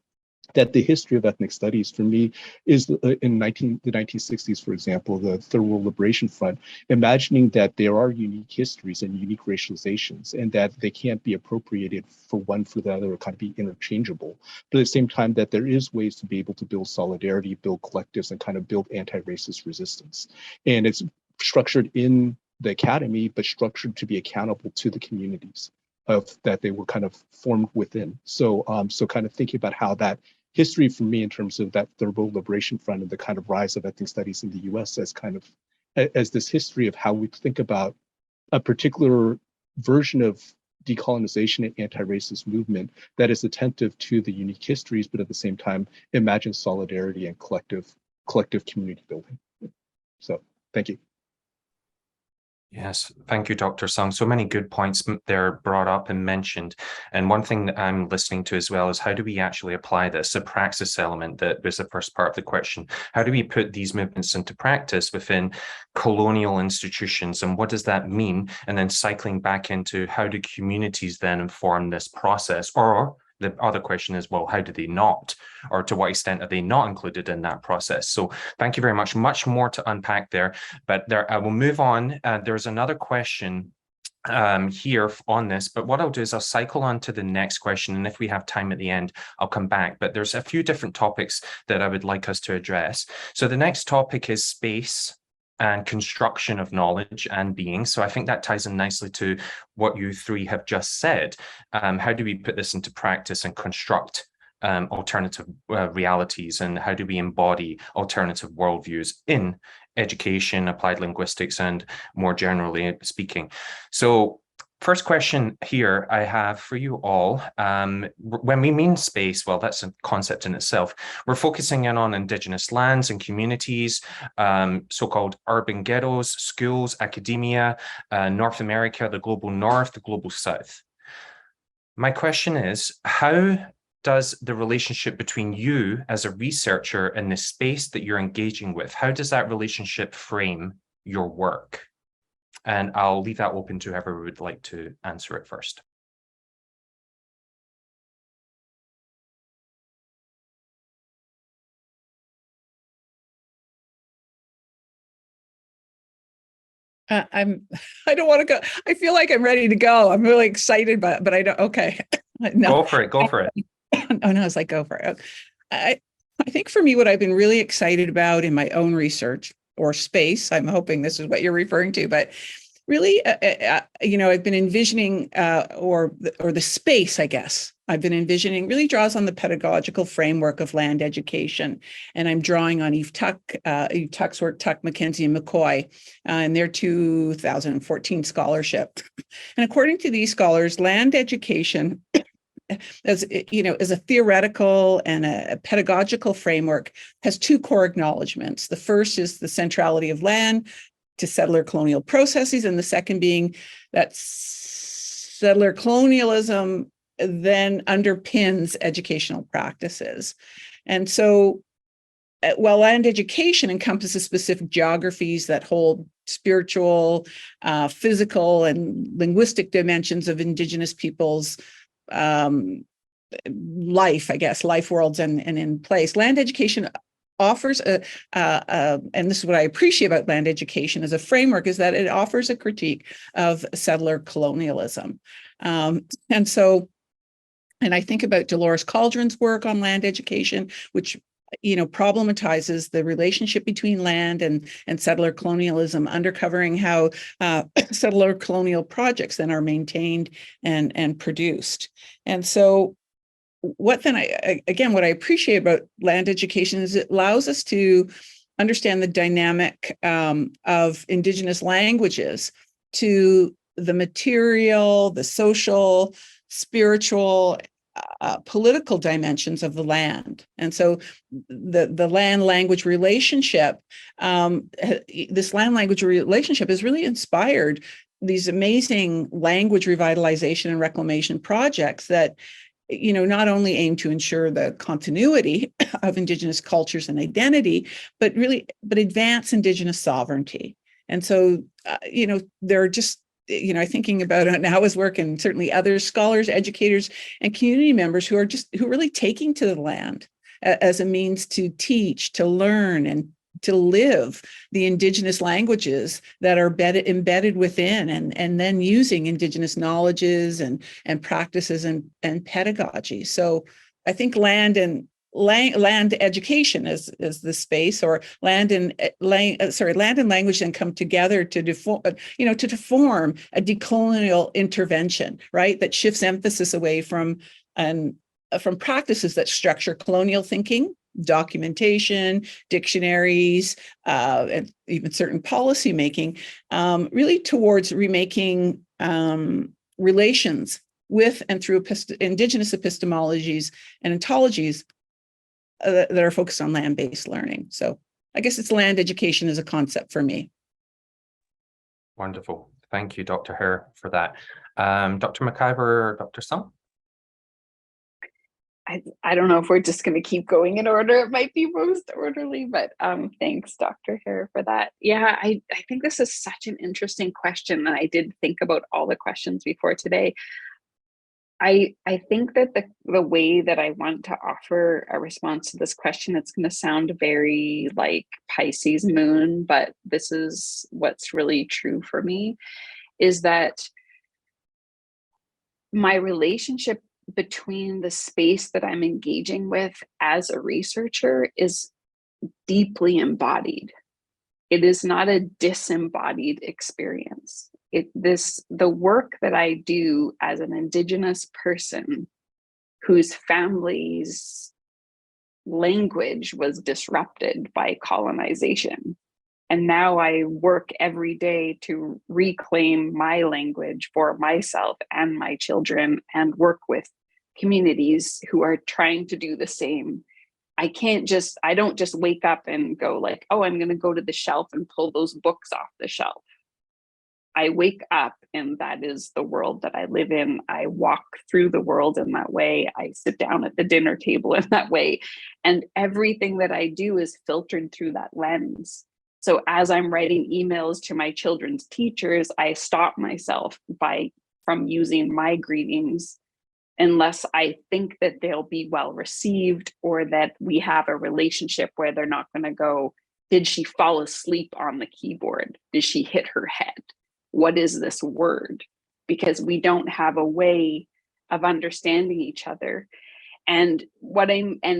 that the history of ethnic studies for me is in the 1960s, for example, the Third World Liberation Front, imagining that there are unique histories and unique racializations and that they can't be appropriated for one for the other or kind of be interchangeable. But at the same time, that there is ways to be able to build solidarity, build collectives, and kind of build anti-racist resistance. And it's structured in the academy, but structured to be accountable to the communities of that they were kind of formed within. So, so kind of thinking about how that history for me in terms of that Third World Liberation Front and the kind of rise of ethnic studies in the US as kind of, as this history of how we think about a particular version of decolonization and anti-racist movement that is attentive to the unique histories, but at the same time, imagine solidarity and collective community building. So thank you. Yes, thank you, Dr. Sung. So many good points there brought up and mentioned. And one thing that I'm listening to as well is how do we actually apply this? The praxis element that was the first part of the question. How do we put these movements into practice within colonial institutions? And what does that mean? And then cycling back into how do communities then inform this process? Or the other question is, well, how do they not? Or to what extent are they not included in that process? So thank you very much. Much more to unpack there, but I will move on. There's another question here on this, but what I'll do is I'll cycle on to the next question, and if we have time at the end, I'll come back. But there's a few different topics that I would like us to address. So the next topic is space and construction of knowledge and being. So I think that ties in nicely to what you three have just said. How do we put this into practice and construct alternative realities, and how do we embody alternative worldviews in education, applied linguistics, and more generally speaking? So first question here I have for you all. When we mean space, well, that's a concept in itself. We're focusing in on Indigenous lands and communities, so-called urban ghettos, schools, academia, North America, the global North, the global South. My question is, how does the relationship between you as a researcher and the space that you're engaging with, how does that relationship frame your work? And I'll leave that open to whoever would like to answer it first. I don't want to go. I feel like I'm ready to go. I'm really excited, but I don't. Okay. No. Go for it. Go for it. Oh no, it's like go for it. I think for me, what I've been really excited about in my own research or space, I'm hoping this is what you're referring to, but really, I've been envisioning, or the space, I guess, I've been envisioning really draws on the pedagogical framework of land education. And I'm drawing on Eve Tuck's work, Tuck, McKenzie, and McCoy, in their 2014 scholarship. And according to these scholars, land education, as a theoretical and a pedagogical framework, has two core acknowledgements. The first is the centrality of land to settler colonial processes, and the second being that settler colonialism then underpins educational practices. And so while land education encompasses specific geographies that hold spiritual, physical, and linguistic dimensions of Indigenous peoples' life worlds and in place, land education offers and this is what I appreciate about land education as a framework, is that it offers a critique of settler colonialism. And I think about Dolores Cauldron's work on land education, which problematizes the relationship between land and settler colonialism, uncovering how settler colonial projects then are maintained and produced. And so what I appreciate about land education is it allows us to understand the dynamic of Indigenous languages to the material, the social, spiritual, political dimensions of the land. And so the land-language relationship, this land-language relationship has really inspired these amazing language revitalization and reclamation projects that not only aim to ensure the continuity of Indigenous cultures and identity, but advance Indigenous sovereignty. And so, they're just, thinking about Onawa's work, and certainly other scholars, educators, and community members who are really taking to the land as a means to teach, to learn, and to live the Indigenous languages that are embedded within, and then using Indigenous knowledges and practices and pedagogy. So I think land education is the space, or land and language then come together to form a decolonial intervention, right? That shifts emphasis away from practices that structure colonial thinking, documentation, dictionaries, and even certain policy making, really towards remaking relations with and through Indigenous epistemologies and ontologies that are focused on land-based learning. So I guess it's land education as a concept for me. Wonderful. Thank you, Dr. Hare, for that. Dr. McIver or Dr. Sung? I don't know if we're just going to keep going in order. It might be most orderly, but thanks, Dr. Hare, for that. Yeah, I think this is such an interesting question, and I did think about all the questions before today. I think that the way that I want to offer a response to this question, it's going to sound very like Pisces moon, but this is what's really true for me, is that my relationship between the space that I'm engaging with as a researcher is deeply embodied. It is not a disembodied experience. The work that I do as an Indigenous person whose family's language was disrupted by colonization. And now I work every day to reclaim my language for myself and my children, and work with communities who are trying to do the same. I don't just wake up and go like, oh, I'm going to go to the shelf and pull those books off the shelf. I wake up and that is the world that I live in. I walk through the world in that way. I sit down at the dinner table in that way. And everything that I do is filtered through that lens. So as I'm writing emails to my children's teachers, I stop myself from using my greetings unless I think that they'll be well received, or that we have a relationship where they're not going to go, did she fall asleep on the keyboard? Did she hit her head? What is this word? Because we don't have a way of understanding each other. And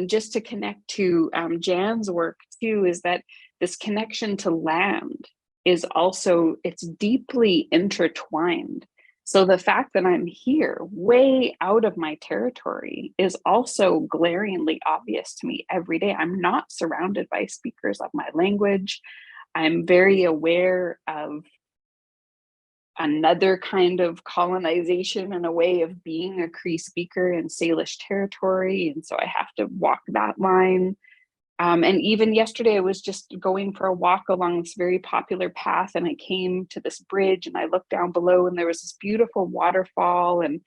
just to connect to Jan's work too, is that this connection to land is also, it's deeply intertwined. So the fact that I'm here, way out of my territory, is also glaringly obvious to me every day. I'm not surrounded by speakers of my language. I'm very aware of another kind of colonization and a way of being a Cree speaker in Salish territory. And so I have to walk that line. And even yesterday, I was just going for a walk along this very popular path, and I came to this bridge and I looked down below, and there was this beautiful waterfall and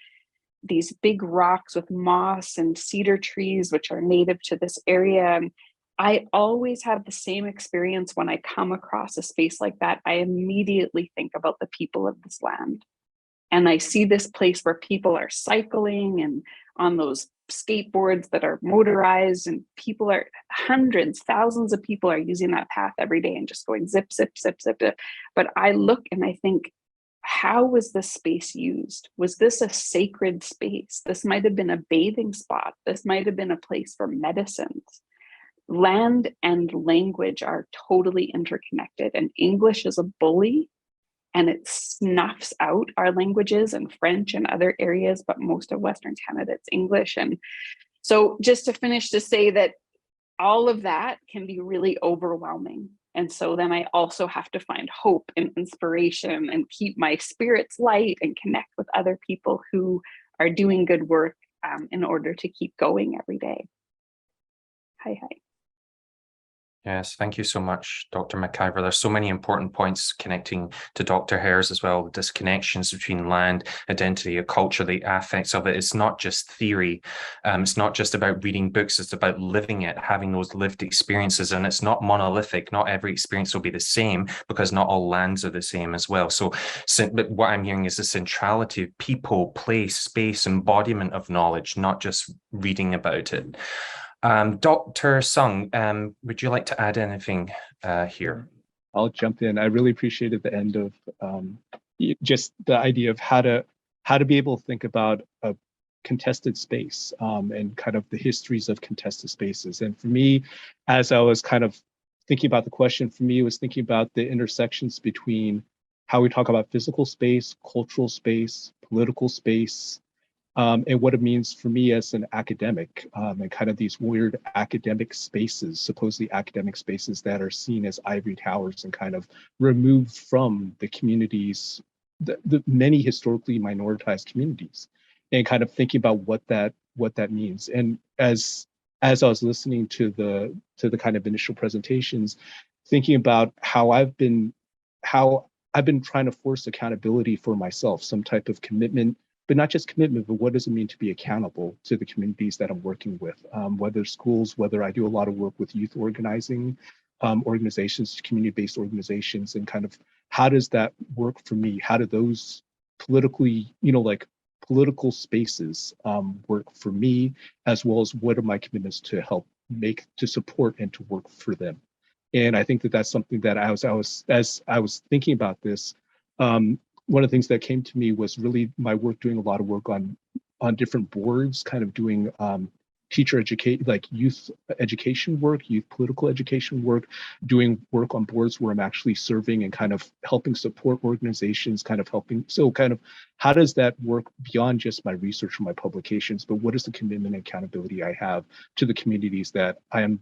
these big rocks with moss and cedar trees, which are native to this area. And I always have the same experience when I come across a space like that. I immediately think about the people of this land. And I see this place where people are cycling and on those skateboards that are motorized, and people are, hundreds, thousands of people are using that path every day and just going zip, zip, zip, zip, zip. But I look and I think, how was this space used? Was this a sacred space? This might have been a bathing spot. This might have been a place for medicines. Land and language are totally interconnected, and English is a bully, and it snuffs out our languages and French and other areas, but most of Western Canada, it's English. And so just to finish, to say that all of that can be really overwhelming. And so then I also have to find hope and inspiration and keep my spirits light and connect with other people who are doing good work in order to keep going every day. Hi. Yes, thank you so much, Dr. McIver. There's so many important points connecting to Dr. Hare's as well, the disconnections between land, identity, a culture, the affects of it. It's not just theory. It's not just about reading books. It's about living it, having those lived experiences. And it's not monolithic. Not every experience will be the same, because not all lands are the same as well. So but what I'm hearing is the centrality of people, place, space, embodiment of knowledge, not just reading about it. Dr. Sung, would you like to add anything here? I'll jump in. I really appreciated the end of just the idea of how to be able to think about a contested space and kind of the histories of contested spaces. And for me, as I was kind of thinking about the question, for me, it was thinking about the intersections between how we talk about physical space, cultural space, political space, and what it means for me as an academic, and kind of these weird academic spaces, supposedly academic spaces that are seen as ivory towers and kind of removed from the communities, the many historically minoritized communities, and kind of thinking about what that means. And as I was listening to the kind of initial presentations, thinking about how I've been trying to force accountability for myself, some type of commitment. But not just commitment, but what does it mean to be accountable to the communities that I'm working with, whether schools, whether I do a lot of work with youth organizing, organizations, community-based organizations, and kind of how does that work for me? How do those politically, like political spaces work for me, as well as what are my commitments to help to support and to work for them? And I think that that's something that as I was thinking about this, one of the things that came to me was really my work, doing a lot of work on different boards, kind of doing youth education work, youth political education work, doing work on boards where I'm actually serving and kind of helping support organizations, kind of helping. So kind of how does that work beyond just my research or my publications, but what is the commitment and accountability I have to the communities that I am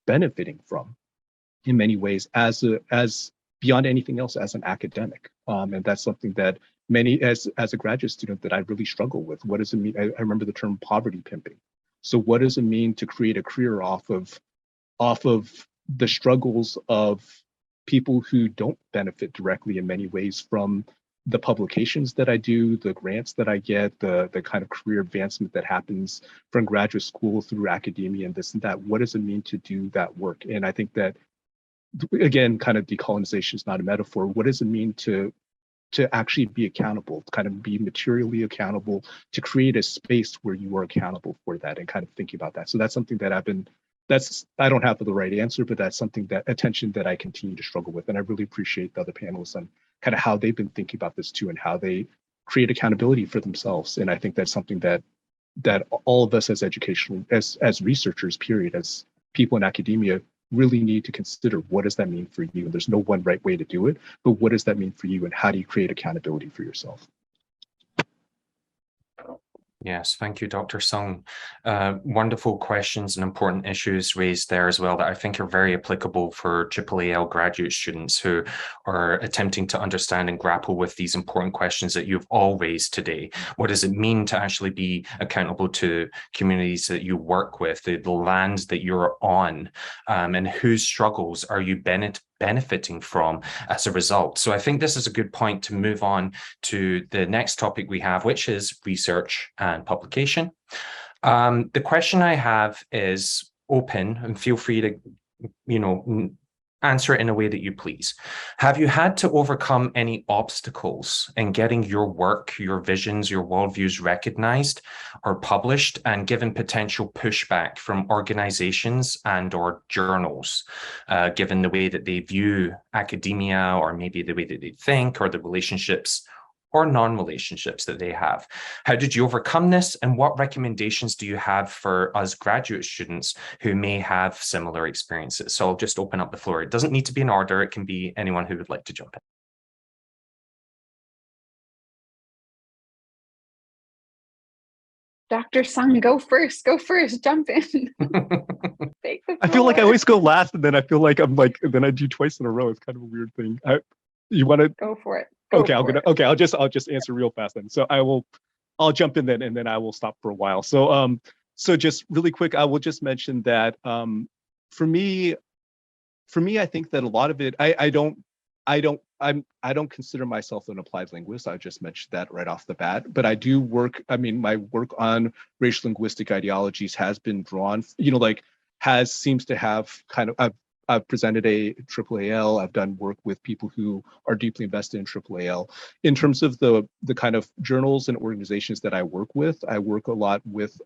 benefiting from in many ways as beyond anything else as an academic. And that's something that as a graduate student that I really struggle with. What does it mean? I remember the term poverty pimping. So what does it mean to create a career off of the struggles of people who don't benefit directly in many ways from the publications that I do, the grants that I get, the kind of career advancement that happens from graduate school through academia and this and that? What does it mean to do that work? And I think that, again, kind of decolonization is not a metaphor. What does it mean to actually be accountable, to kind of be materially accountable, to create a space where you are accountable for that, and kind of thinking about that? So that's something that I don't have the right answer, but that's something attention that I continue to struggle with. And I really appreciate the other panelists on kind of how they've been thinking about this too, and how they create accountability for themselves. And I think that's something that all of us as researchers, period, as people in academia, really need to consider, what does that mean for you? And there's no one right way to do it, but what does that mean for you, and how do you create accountability for yourself? Yes, thank you, Dr. Sung. Wonderful questions and important issues raised there as well that I think are very applicable for AAAL graduate students who are attempting to understand and grapple with these important questions that you've all raised today. What does it mean to actually be accountable to communities that you work with, the land that you're on, and whose struggles are you benefiting from as a result? So I think this is a good point to move on to the next topic we have, which is research and publication. The question I have is open, and feel free to, answer it in a way that you please. Have you had to overcome any obstacles in getting your work, your visions, your worldviews recognized or published, and given potential pushback from organizations and or journals, given the way that they view academia, or maybe the way that they think, or the relationships or non-relationships that they have? How did you overcome this, and what recommendations do you have for us graduate students who may have similar experiences? So I'll just open up the floor. It doesn't need to be in order. It can be anyone who would like to jump in. Dr. Sung, go first, jump in. Take the I feel like I floor. always go last, and then I feel like then I do twice in a row. It's kind of a weird thing. You want to? Go for it. I'll just answer real fast then. So I'll jump in then, and then I will stop for a while. So just really quick, I will just mention that for me, I think that a lot of it, I don't consider myself an applied linguist. I just mentioned that right off the bat. But I do work. I mean, my work on racial linguistic ideologies has been drawn. Seems to have kind of. I've presented a AAAL. I've done work with people who are deeply invested in AAAL. In terms of the kind of journals and organizations that I work with, I work a lot with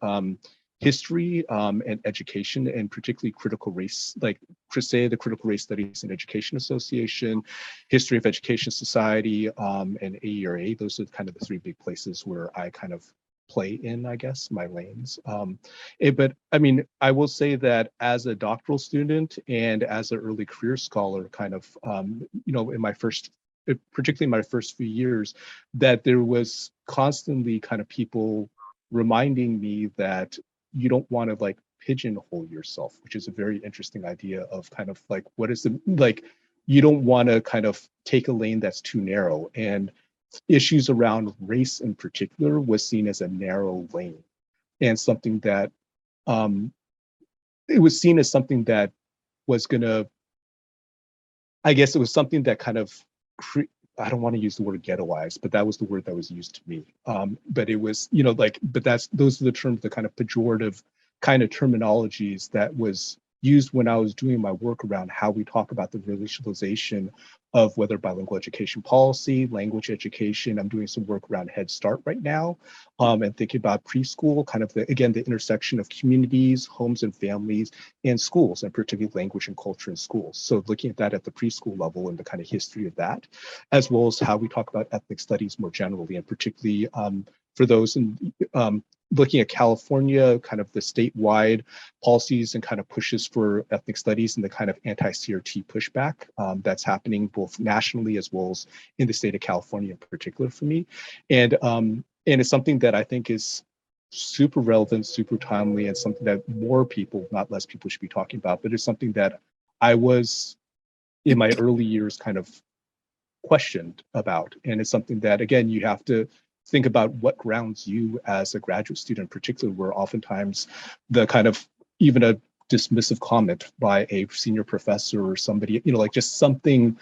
history and education, and particularly critical race, like CRISE, the Critical Race Studies and Education Association, History of Education Society, and AERA. Those are kind of the three big places where I kind of play in, I guess, my lanes. But I mean, I will say that as a doctoral student and as an early career scholar, kind of, in my particularly my first few years, that there was constantly kind of people reminding me that you don't want to pigeonhole yourself, which is a very interesting idea of kind of what is you don't want to kind of take a lane that's too narrow. And issues around race in particular was seen as a narrow lane, and something that it was seen as something that was gonna, I guess it was something that kind of, I don't want to use the word ghettoized, but that was the word that was used to me. But it was, but those are the terms, the kind of pejorative kind of terminologies that was used when I was doing my work around how we talk about the racialization of whether bilingual education policy, language education. I'm doing some work around Head Start right now, and thinking about preschool, kind of the intersection of communities, homes and families, and schools, and particularly language and culture in schools. So looking at that at the preschool level and the kind of history of that, as well as how we talk about ethnic studies more generally, and particularly for those in looking at California, kind of the statewide policies and kind of pushes for ethnic studies and the kind of anti-CRT pushback that's happening both nationally as well as in the state of California in particular for me. And it's something that I think is super relevant, super timely, and something that more people, not less people, should be talking about. But it's something that I was in my early years kind of questioned about. And it's something that, again, you have to think about what grounds you as a graduate student in particular, where oftentimes the kind of even a dismissive comment by a senior professor or somebody, just something,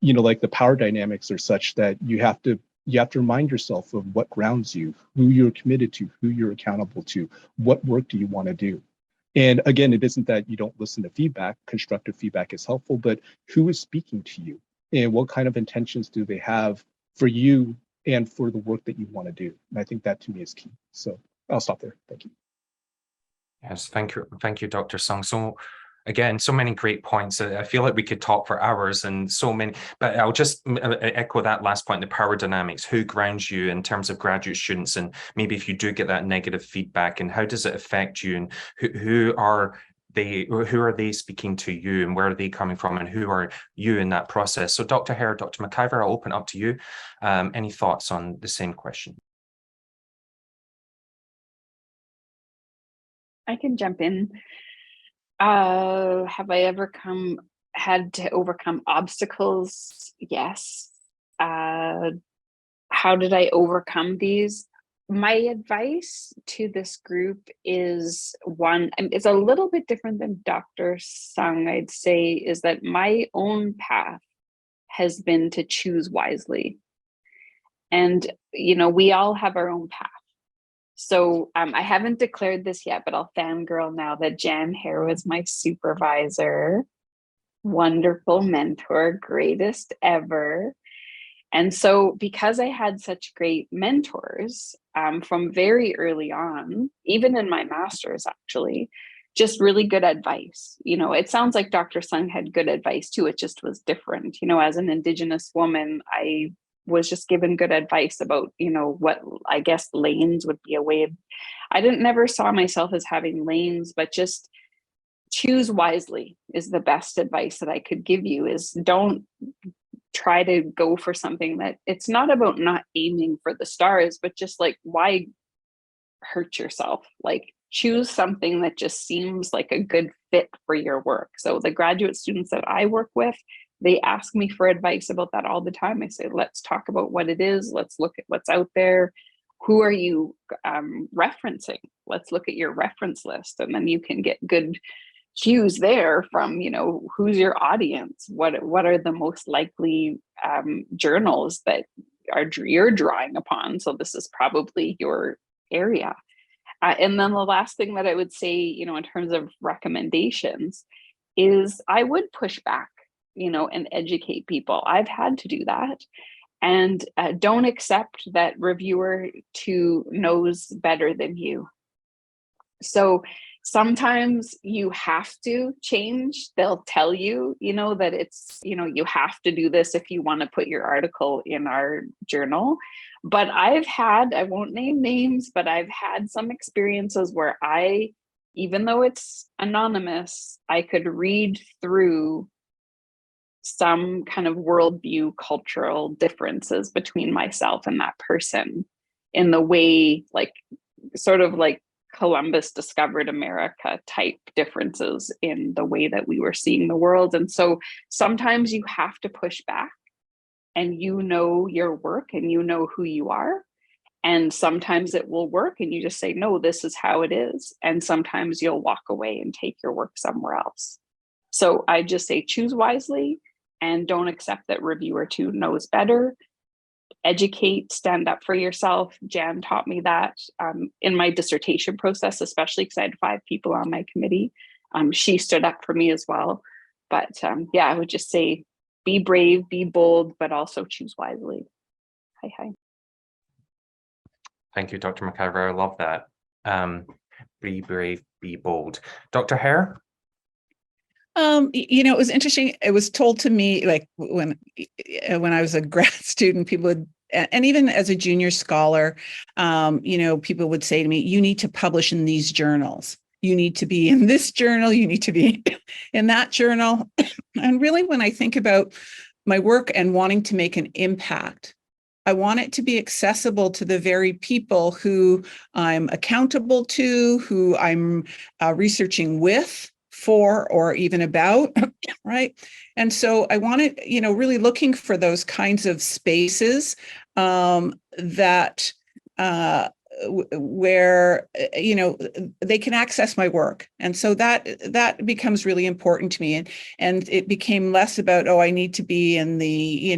the power dynamics are such that you have to remind yourself of what grounds you, who you're committed to, who you're accountable to, what work do you want to do. And again, it isn't that you don't listen to feedback. Constructive feedback is helpful, but who is speaking to you, and what kind of intentions do they have for you and for the work that you want to do? And I think that to me is key. So I'll stop there. Thank you. Yes, thank you, Dr. Sung. So again, so many great points. I feel like we could talk for hours, and so many, but I'll just echo that last point, the power dynamics, who grounds you in terms of graduate students, and maybe if you do get that negative feedback, and how does it affect you, and who are who are they speaking to you, and where are they coming from, and who are you in that process? So Dr. Hare, Dr. McIver, I'll open up to you. Any thoughts on the same question? I can jump in. Have I ever had to overcome obstacles? Yes. How did I overcome these? My advice to this group is it's a little bit different than Dr. Sung, I'd say, is that my own path has been to choose wisely. And, we all have our own path. So I haven't declared this yet, but I'll fangirl now that Jan Hare was my supervisor, wonderful mentor, greatest ever. And so because I had such great mentors from very early on, even in my master's, actually, just really good advice. It sounds like Dr. Sung had good advice too. It just was different. As an Indigenous woman, I was just given good advice about, what I guess lanes would be a way of, never saw myself as having lanes, but just choose wisely is the best advice that I could give you. Is don't try to go for something that it's not about not aiming for the stars, but just like, why hurt yourself? Like, choose something that just seems like a good fit for your work. So the graduate students that I work with, they ask me for advice about that all the time. I say, let's talk about what it is. Let's look at what's out there. Who are you referencing? Let's look at your reference list, and then you can get good cues there from, who's your audience? What are the most likely journals that you're drawing upon? So this is probably your area. And then the last thing that I would say, in terms of recommendations, is I would push back, and educate people. I've had to do that. And don't accept that reviewer 2 knows better than you. So sometimes you have to change. They'll tell you, that it's, you have to do this if you want to put your article in our journal. But I won't name names, but I've had some experiences where even though it's anonymous, I could read through some kind of worldview, cultural differences between myself and that person in the way, like, sort of like Columbus discovered America type differences in the way that we were seeing the world. And so sometimes you have to push back, and your work, and who you are. And sometimes it will work and you just say, no, this is how it is. And sometimes you'll walk away and take your work somewhere else. So I just say, choose wisely, and don't accept that reviewer 2 knows better. Educate, stand up for yourself. Jan taught me that in my dissertation process, especially because I had 5 people on my committee. She stood up for me as well. But I would just say, be brave, be bold, but also choose wisely. Hi. Thank you, Dr. McIver. I love that. Be brave, be bold. Dr. Hare? It was interesting. It was told to me, like, when I was a grad student, people would, and even as a junior scholar, people would say to me, you need to publish in these journals. You need to be in this journal. You need to be in that journal. And really, when I think about my work and wanting to make an impact, I want it to be accessible to the very people who I'm accountable to, who I'm researching with, for, or even about, right? And so I wanted, really looking for those kinds of spaces that where they can access my work. And so that becomes really important to me. And it became less about, I need to be in the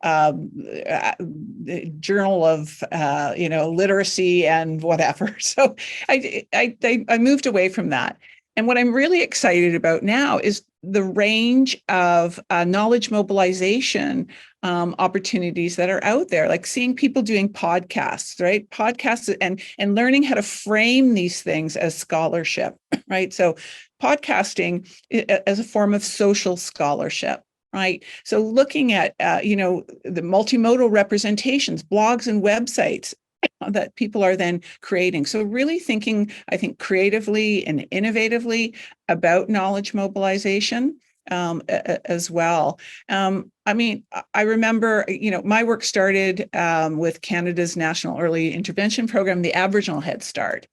the journal of literacy and whatever. So I moved away from that. And what I'm really excited about now is the range of knowledge mobilization opportunities that are out there, like seeing people doing podcasts, right? Podcasts and learning how to frame these things as scholarship, right? So podcasting as a form of social scholarship, right? So looking at, the multimodal representations, blogs and websites, that people are then creating. So really thinking, I think, creatively and innovatively about knowledge mobilization as well. I mean, I remember, my work started with Canada's National Early Intervention Program, the Aboriginal Head Start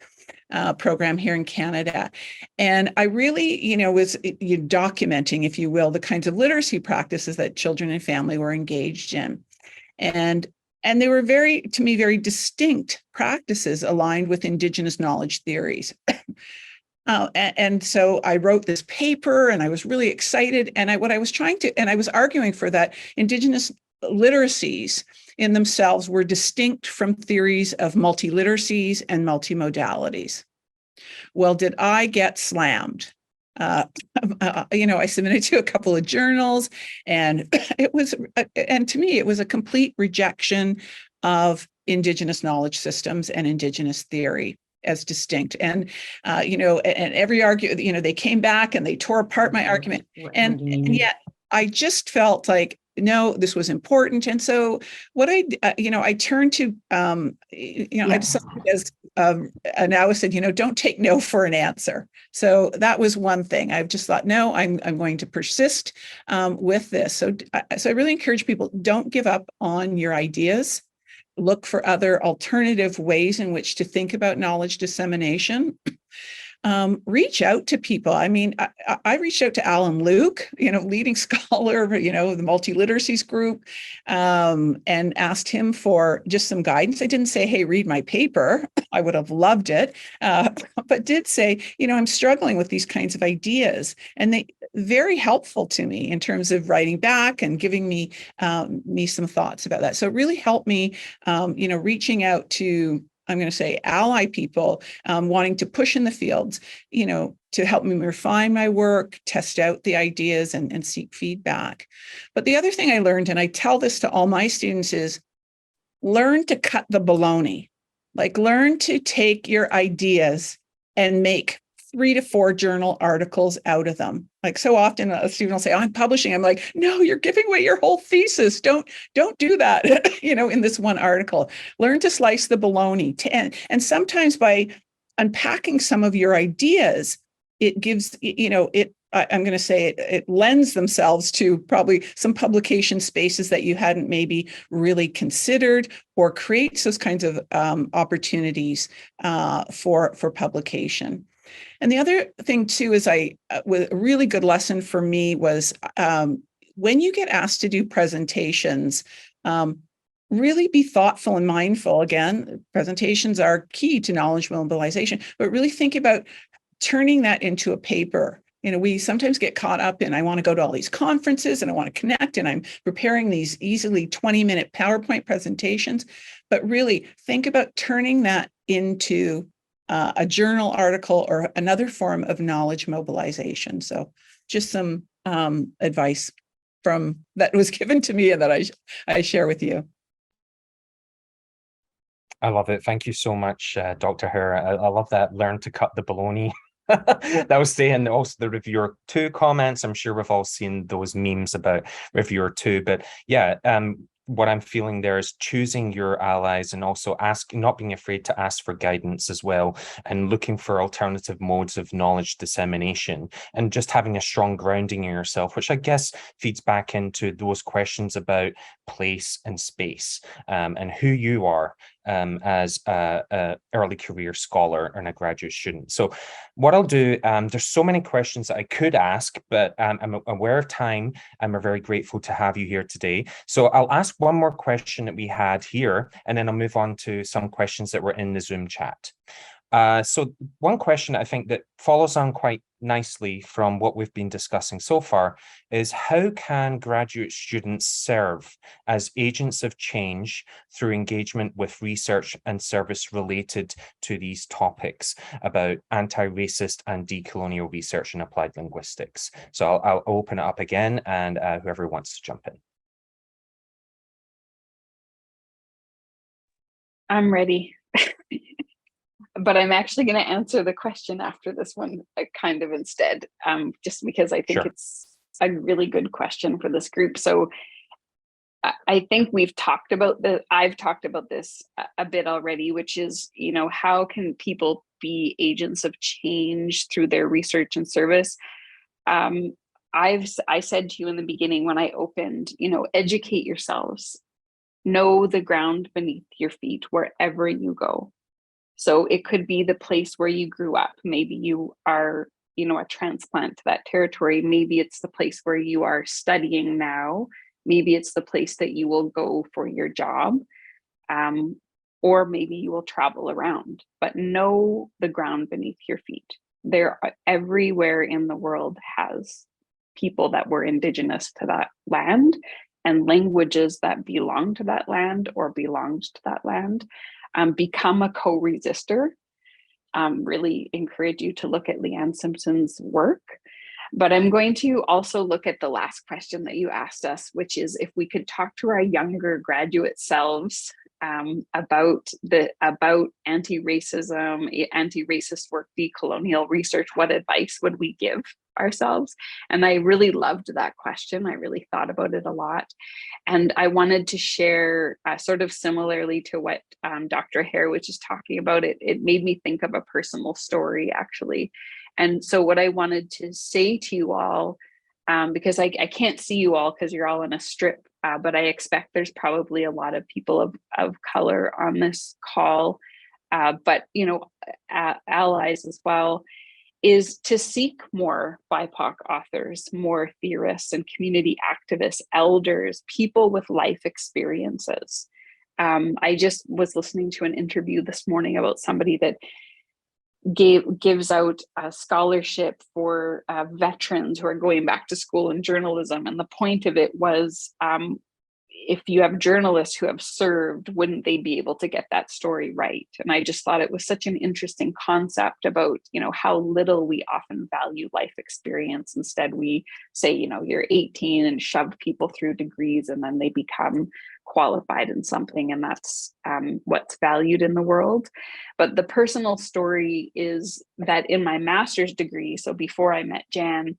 program here in Canada. And I really, was documenting, if you will, the kinds of literacy practices that children and family were engaged in. And they were to me, very distinct practices aligned with Indigenous knowledge theories. And so I wrote this paper and I was really excited. And I was arguing for that Indigenous literacies in themselves were distinct from theories of multiliteracies and multimodalities. Well, did I get slammed? I submitted to a couple of journals, and to me, it was a complete rejection of Indigenous knowledge systems and Indigenous theory as distinct. And, and every argument, they came back and they tore apart my argument. And yet I just felt like, no, this was important. And so what I turned to, I decided as Onawa said, don't take no for an answer. So that was one thing. I've just thought, no, I'm going to persist with this. So I really encourage people, don't give up on your ideas. Look for other alternative ways in which to think about knowledge dissemination. Reach out to people. I mean, I reached out to Alan Luke, leading scholar, the multiliteracies group, and asked him for just some guidance. I didn't say, hey, read my paper. I would have loved it, but did say, I'm struggling with these kinds of ideas. And they very helpful to me in terms of writing back and giving me some thoughts about that. So it really helped me, reaching out to, I'm going to say, ally people wanting to push in the fields, to help me refine my work, test out the ideas and seek feedback. But the other thing I learned, and I tell this to all my students, is learn to cut the baloney. Like, learn to take your ideas and make 3 to 4 journal articles out of them. Like, so often a student will say, I'm publishing. I'm like, no, you're giving away your whole thesis. Don't do that, in this one article. Learn to slice the bologna. And sometimes by unpacking some of your ideas, it gives, I'm going to say it lends themselves to probably some publication spaces that you hadn't maybe really considered, or creates those kinds of opportunities for publication. And the other thing too is a really good lesson for me was when you get asked to do presentations, really be thoughtful and mindful. Again, presentations are key to knowledge mobilization, but really think about turning that into a paper. We sometimes get caught up in, I want to go to all these conferences and I want to connect, and I'm preparing these easily 20-minute PowerPoint presentations, but really think about turning that into a journal article or another form of knowledge mobilization. So just some advice that was given to me and that I share with you. I love it. Thank you so much, Dr. Hare. I love that. Learn to cut the baloney. That was saying also the reviewer 2 comments. I'm sure we've all seen those memes about reviewer 2, but yeah, what I'm feeling there is choosing your allies, and also not being afraid to ask for guidance as well, and looking for alternative modes of knowledge dissemination, and just having a strong grounding in yourself, which I guess feeds back into those questions about place and space, and who you are as a early career scholar and a graduate student. So what I'll do, there's so many questions that I could ask, but I'm aware of time, and we're very grateful to have you here today. So I'll ask one more question that we had here, and then I'll move on to some questions that were in the Zoom chat. So one question I think that follows on quite nicely from what we've been discussing so far is, how can graduate students serve as agents of change through engagement with research and service related to these topics about anti-racist and decolonial research and applied linguistics? So I'll open it up again, and whoever wants to jump in. I'm ready. But I'm actually going to answer the question after this one kind of instead, just because I think it's a really good question for this group. So I think we've talked about I've talked about this a bit already, which is, you know, how can people be agents of change through their research and service? I said to you in the beginning when I opened, you know, educate yourselves, know the ground beneath your feet wherever you go. So it could be the place where you grew up. Maybe you are, you know, a transplant to that territory. Maybe it's the place where you are studying now. Maybe it's the place that you will go for your job. Or maybe you will travel around, but know the ground beneath your feet. There are, everywhere in the world has people that were Indigenous to that land and languages that belong to that land or belonged to that land. Become a co-resistor. Really encourage you to look at Leanne Simpson's work. But I'm going to also look at the last question that you asked us, which is if we could talk to our younger graduate selves about anti-racism, anti-racist work, decolonial research, what advice would we give ourselves? And I really loved that question. I really thought about it a lot. And I wanted to share sort of similarly to what Dr. Hare was just talking about. It made me think of a personal story, actually. And so what I wanted to say to you all, because I can't see you all because you're all in a strip, but I expect there's probably a lot of people of color on this call, but you know, allies as well, is to seek more BIPOC authors, more theorists and community activists, elders, people with life experiences. I just was listening to an interview this morning about somebody that gives out a scholarship for veterans who are going back to school in journalism. And the point of it was, if you have journalists who have served, wouldn't they be able to get that story right? And I just thought it was such an interesting concept about, you know, how little we often value life experience. Instead, we say, you know, you're 18 and shove people through degrees and then they become qualified in something, and that's what's valued in the world. But the personal story is that in my master's degree, so before I met Jan,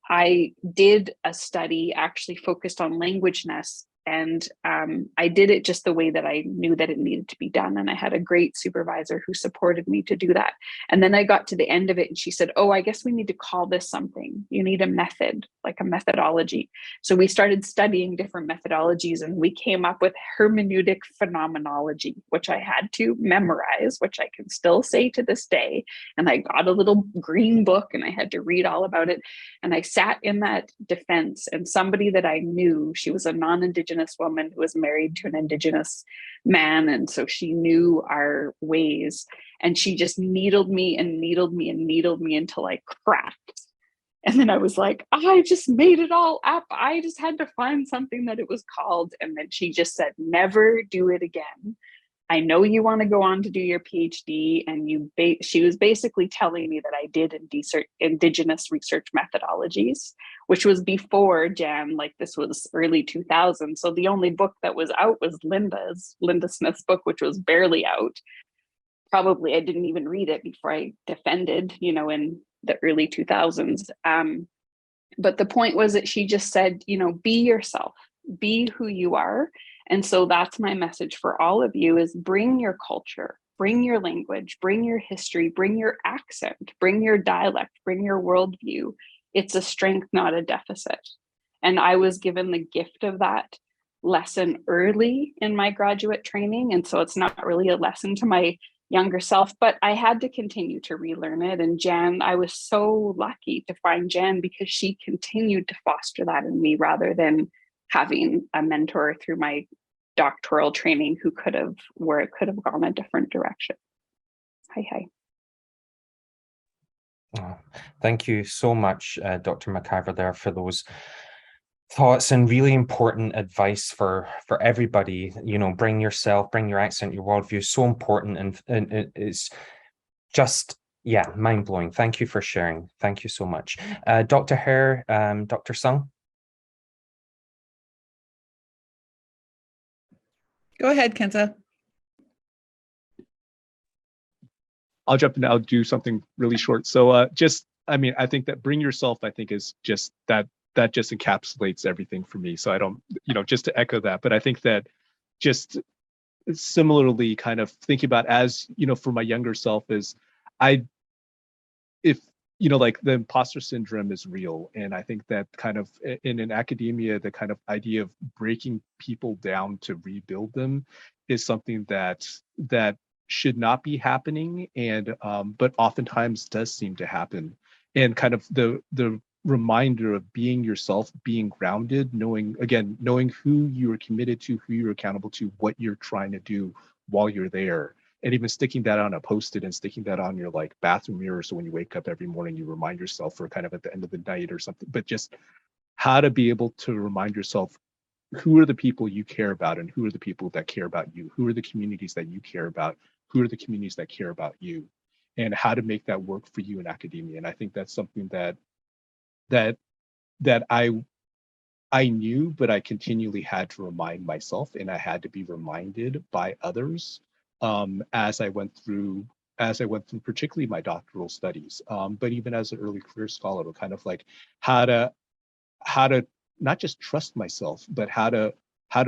I did a study actually focused on languageness. And I did it just the way that I knew that it needed to be done. And I had a great supervisor who supported me to do that. And then I got to the end of it and she said, oh, I guess we need to call this something. You need a method, like a methodology. So we started studying different methodologies and we came up with hermeneutic phenomenology, which I had to memorize, which I can still say to this day. And I got a little green book and I had to read all about it. And I sat in that defense, and somebody that I knew, she was a non-Indigenous woman who was married to an Indigenous man. And so she knew our ways, and she just needled me and needled me and needled me until I cracked. And then I was like, I just made it all up. I just had to find something that it was called. And then she just said, never do it again. I know you want to go on to do your PhD, and she was basically telling me that I did Indigenous research methodologies, which was before Jan, like this was early 2000s. So the only book that was out was Linda Smith's book, which was barely out. Probably I didn't even read it before I defended, you know, in the early 2000s. But the point was that she just said, you know, be yourself, be who you are. And so that's my message for all of you, is bring your culture, bring your language, bring your history, bring your accent, bring your dialect, bring your worldview. It's a strength, not a deficit. And I was given the gift of that lesson early in my graduate training. And so it's not really a lesson to my younger self, but I had to continue to relearn it. And Jan, I was so lucky to find Jan because she continued to foster that in me, rather than having a mentor through my doctoral training where it could have gone a different direction. Hi. Oh, thank you so much, Dr. McIver, there, for those thoughts and really important advice for everybody. You know, bring yourself, bring your accent, your worldview, so important, and it's just, yeah, mind-blowing. Thank you for sharing. Thank you so much. Dr. Hare, Dr. Sung? Go ahead, Kenza. I'll jump in. I'll do something really short. So I mean, I think that bring yourself, I think, is just that that just encapsulates everything for me. So I don't, just to echo that, but I think that just similarly kind of thinking about as, for my younger self is if, like the imposter syndrome is real. And I think that kind of in academia, the kind of idea of breaking people down to rebuild them is something that should not be happening. And, but oftentimes does seem to happen. And kind of the reminder of being yourself, being grounded, knowing who you are committed to, who you're accountable to, what you're trying to do while you're there. And even sticking that on a post-it and sticking that on your like bathroom mirror. So when you wake up every morning, you remind yourself, or kind of at the end of the night or something, but just how to be able to remind yourself who are the people you care about and who are the people that care about you, who are the communities that you care about, who are the communities that care about you, and how to make that work for you in academia. And I think that's something that I knew, but I continually had to remind myself, and I had to be reminded by others as I went through particularly my doctoral studies, but even as an early career scholar, to kind of like how to not just trust myself, but how to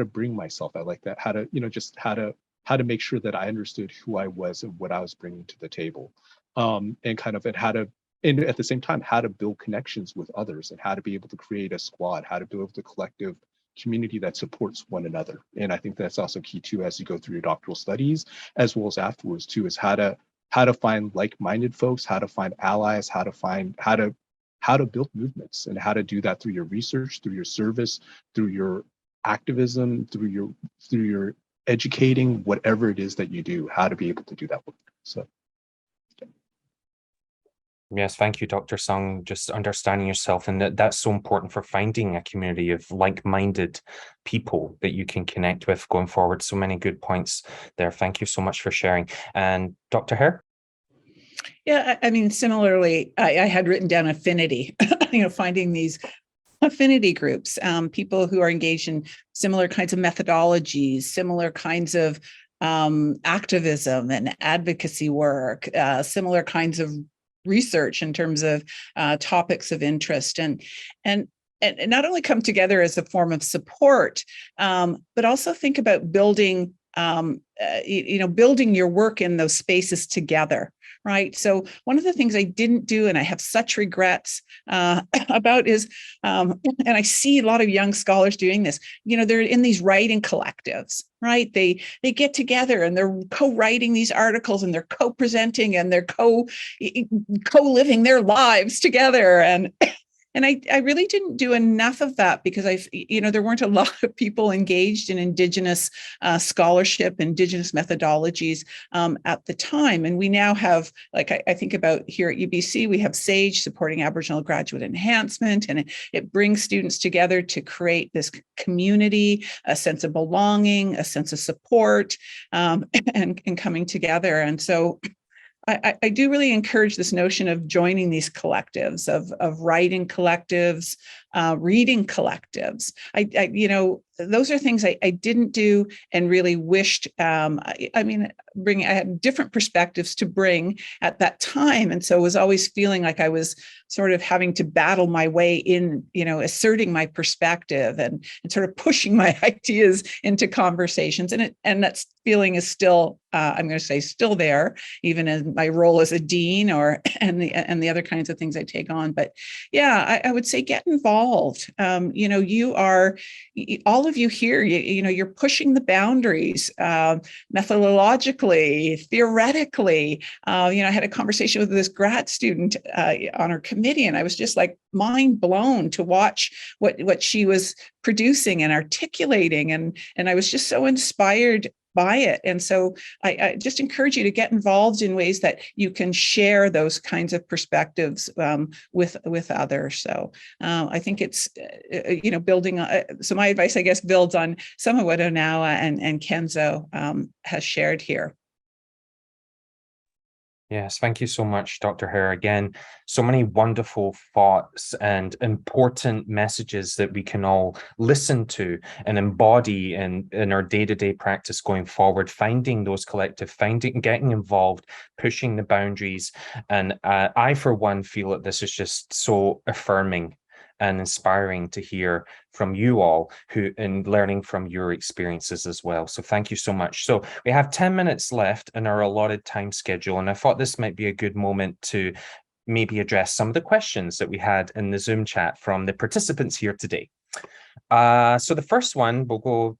bring myself. I like that. How to, just how to make sure that I understood who I was and what I was bringing to the table, and kind of and at the same time, how to build connections with others and how to be able to create a squad, how to build the collective community that supports one another. And I think that's also key too, as you go through your doctoral studies, as well as afterwards too, is how to find like-minded folks, how to find allies, how to build movements, and how to do that through your research, through your service, through your activism, through your educating, whatever it is that you do, how to be able to do that work. So. Yes, thank you, Dr. Sung. Just understanding yourself, and that's so important for finding a community of like-minded people that you can connect with going forward. So many good points there. Thank you so much for sharing. And Dr. Hare? Yeah, I mean, similarly, I had written down affinity, finding these affinity groups, people who are engaged in similar kinds of methodologies, similar kinds of activism and advocacy work, similar kinds of research in terms of topics of interest, and not only come together as a form of support, but also think about building building your work in those spaces together, right? So one of the things I didn't do, and I have such regrets about, is, and I see a lot of young scholars doing this, they're in these writing collectives, right? They get together and they're co-writing these articles, and they're co-presenting, and they're co-living their lives together. And I really didn't do enough of that, because there weren't a lot of people engaged in Indigenous scholarship, Indigenous methodologies at the time. And we now have, like I think about here at UBC, we have SAGE supporting Aboriginal graduate enhancement, and it brings students together to create this community, a sense of belonging, a sense of support, and coming together. And so I do really encourage this notion of joining these collectives, of writing collectives, reading collectives. Those are things I didn't do, and really wished. I had different perspectives to bring at that time, and so was always feeling like I was sort of having to battle my way in, asserting my perspective and sort of pushing my ideas into conversations. And that feeling is still, I'm going to say, still there, even in my role as a dean and the other kinds of things I take on. But yeah, I would say get involved. You are, all of you here, you're pushing the boundaries methodologically, theoretically. I had a conversation with this grad student on our committee, and I was just like mind blown to watch what she was producing and articulating, and I was just so inspired by it. And so I just encourage you to get involved in ways that you can share those kinds of perspectives with others. So I think it's, building. So my advice, I guess, builds on some of what Onawa and Kenzo has shared here. Yes, thank you so much, Dr. Hare. Again, so many wonderful thoughts and important messages that we can all listen to and embody in our day-to-day practice going forward, finding those collective, getting involved, pushing the boundaries. And I, for one, feel that this is just so affirming and inspiring to hear from you all and learning from your experiences as well. So thank you so much. So we have 10 minutes left in our allotted time schedule, and I thought this might be a good moment to maybe address some of the questions that we had in the Zoom chat from the participants here today. So the first one, we'll go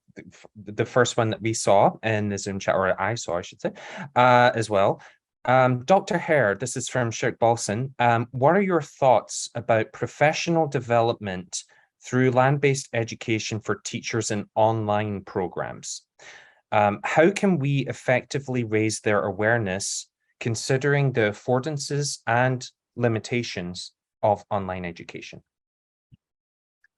the first one that we saw in the Zoom chat, or I saw, I should say, as well. Dr. Hare, this is from Shirk Balson. What are your thoughts about professional development through land-based education for teachers in online programs? How can we effectively raise their awareness considering the affordances and limitations of online education?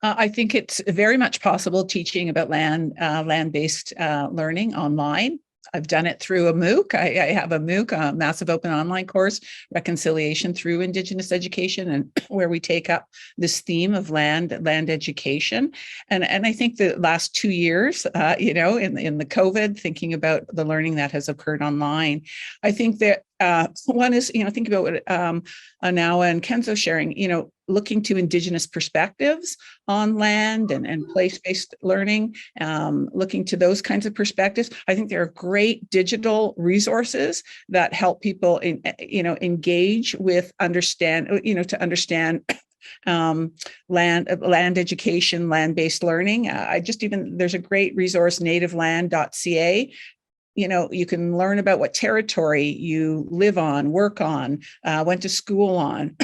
I think it's very much possible teaching about land-based learning online. I've done it through a MOOC. I have a MOOC, a massive open online course, Reconciliation Through Indigenous Education, and where we take up this theme of land education. And I think the last 2 years, in the COVID, thinking about the learning that has occurred online, I think that one is, think about what Onawa and Kenzo sharing, looking to Indigenous perspectives on land and place-based learning, looking to those kinds of perspectives. I think there are great digital resources that help people, engage with, to understand land education, land-based learning. There's a great resource, nativeland.ca. You can learn about what territory you live on, work on, went to school on.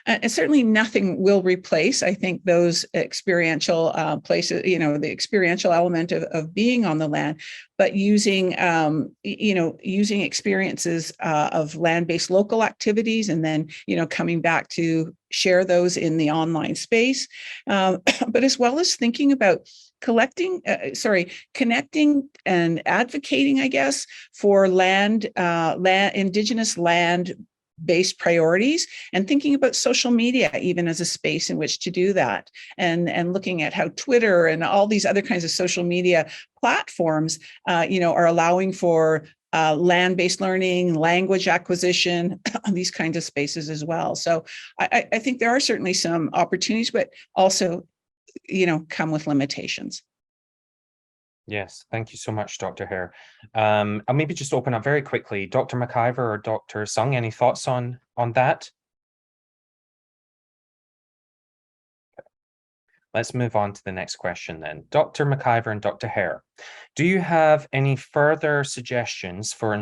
And certainly nothing will replace, I think, those experiential places, the experiential element of being on the land, but using experiences of land-based local activities, and then, coming back to share those in the online space, but as well as thinking about connecting and advocating, I guess, for Indigenous land-based priorities, and thinking about social media even as a space in which to do that, and looking at how Twitter and all these other kinds of social media platforms, are allowing for land-based learning, language acquisition, these kinds of spaces as well. So I think there are certainly some opportunities, but also, come with limitations. Yes, thank you so much, Dr. Hare. I'll maybe just open up very quickly. Dr. McIver or Dr. Sung, any thoughts on that? Let's move on to the next question then. Dr. McIver and Dr. Hare, do you have any further suggestions for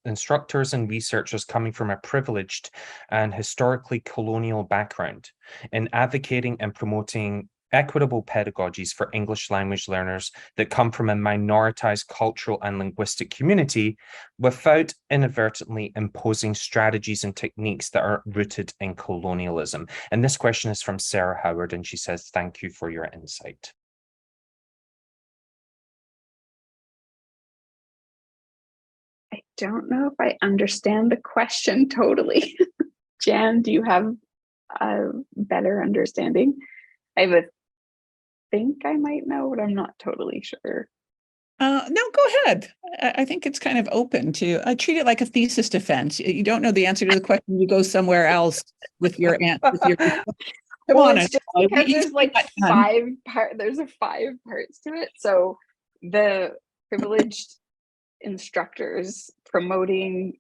instructors and researchers coming from a privileged and historically colonial background in advocating and promoting equitable pedagogies for English language learners that come from a minoritized cultural and linguistic community without inadvertently imposing strategies and techniques that are rooted in colonialism? And this question is from Sarah Howard, and she says, thank you for your insight. I don't know if I understand the question totally. Jan, do you have a better understanding? I think I might know, but I'm not totally sure. No, go ahead. I think it's kind of open to, I treat it like a thesis defense. You don't know the answer to the question, you go somewhere else with your answer. Well, it's just because there's like there's 5 parts to it. So the privileged instructors promoting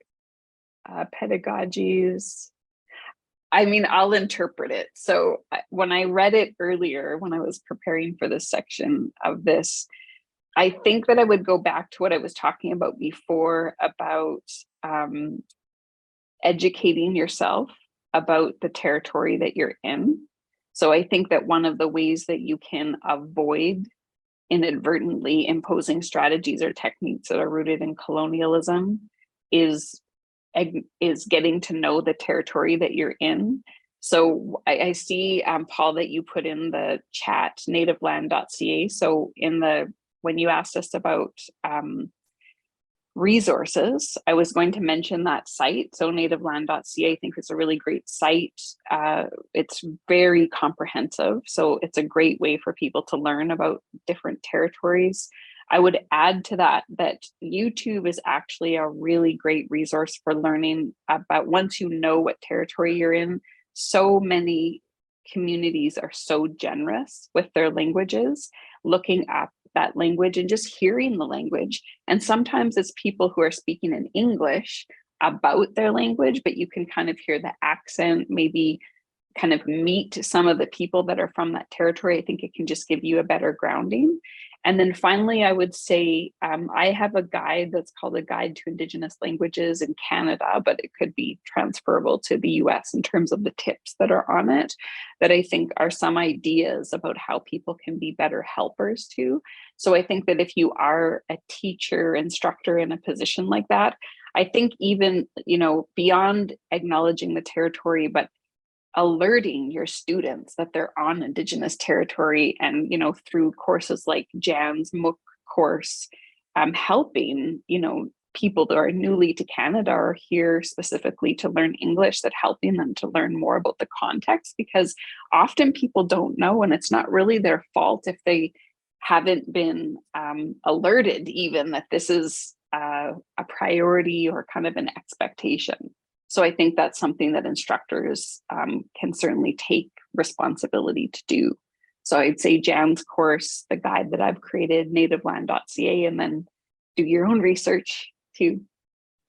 pedagogies, I mean, I'll interpret it. So when I read it earlier, when I was preparing for this section of this, I think that I would go back to what I was talking about before about educating yourself about the territory that you're in. So I think that one of the ways that you can avoid inadvertently imposing strategies or techniques that are rooted in colonialism is getting to know the territory that you're in. So I see, Paul, that you put in the chat, nativeland.ca. So when you asked us about resources, I was going to mention that site. So nativeland.ca, I think, is a really great site. It's very comprehensive. So it's a great way for people to learn about different territories. I would add to that YouTube is actually a really great resource for learning about, once you know what territory you're in, so many communities are so generous with their languages, looking up that language and just hearing the language. And sometimes it's people who are speaking in English about their language, but you can kind of hear the accent, maybe kind of meet some of the people that are from that territory. I think it can just give you a better grounding. And then finally, I would say I have a guide that's called a Guide to Indigenous Languages in Canada, but it could be transferable to the US in terms of the tips that are on it, that I think are some ideas about how people can be better helpers too. So I think that if you are a teacher, instructor in a position like that, I think even, beyond acknowledging the territory, but alerting your students that they're on Indigenous territory, and through courses like Jan's MOOC course, helping people that are newly to Canada or here specifically to learn English, that helping them to learn more about the context, because often people don't know, and it's not really their fault if they haven't been alerted even that this is a priority or kind of an expectation. So I think that's something that instructors can certainly take responsibility to do. So I'd say Jan's course, the guide that I've created, nativeland.ca, and then do your own research too.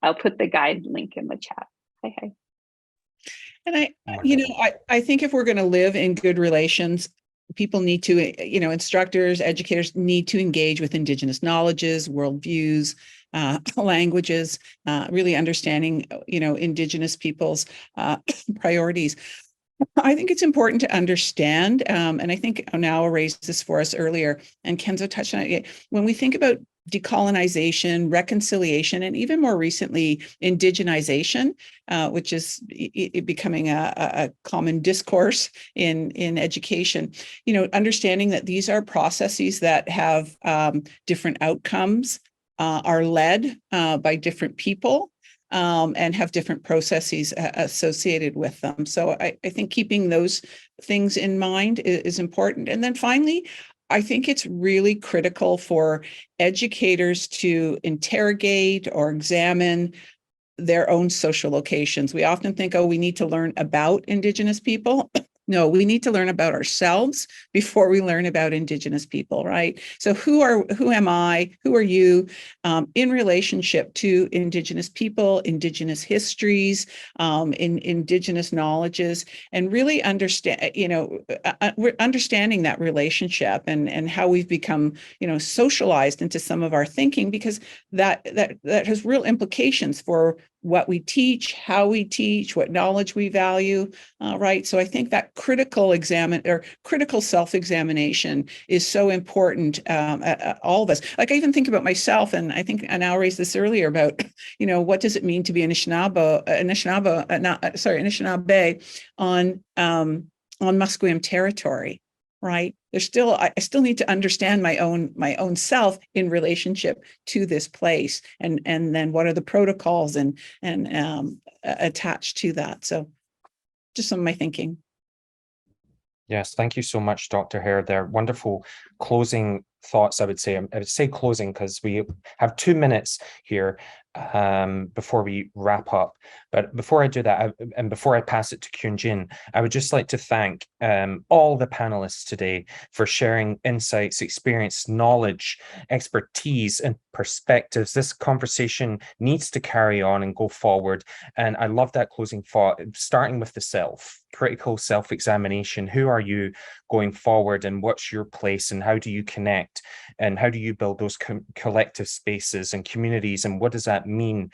I'll put the guide link in the chat. Hi. And I think if we're going to live in good relations, people need to, instructors, educators need to engage with Indigenous knowledges, worldviews, languages, really understanding, Indigenous people's priorities. I think it's important to understand, and I think Onawa raised this for us earlier, and Kenzo touched on it. When we think about decolonization, reconciliation, and even more recently, indigenization, which is becoming a common discourse in education, understanding that these are processes that have different outcomes, are led by different people, and have different processes associated with them. So I think keeping those things in mind is important. And then finally, I think it's really critical for educators to interrogate or examine their own social locations. We often think, we need to learn about Indigenous people. No, we need to learn about ourselves before we learn about Indigenous people, right? So who am I, who are you in relationship to Indigenous people, Indigenous histories, Indigenous knowledges, and really understand, we're understanding that relationship and how we've become, socialized into some of our thinking, because that has real implications for what we teach, how we teach, what knowledge we value, right? So I think that critical self-examination is so important. All of us, like I even think about myself, and I think Anna raised this earlier about, what does it mean to be Anishinaabe on Musqueam territory, right? I still need to understand my own self in relationship to this place, and then what are the protocols and attached to that. So just some of my thinking. Yes, thank you so much, Dr. Hare. They're wonderful closing thoughts, I would say. I would say closing because we have 2 minutes here before we wrap up. But before I do that, and before I pass it to Kjungjin, I would just like to thank all the panelists today for sharing insights, experience, knowledge, expertise, and perspectives. This conversation needs to carry on and go forward. And I love that closing thought, starting with the self, critical self-examination. Who are you going forward, and what's your place, and how do you connect, and how do you build those collective spaces and communities, and what does that mean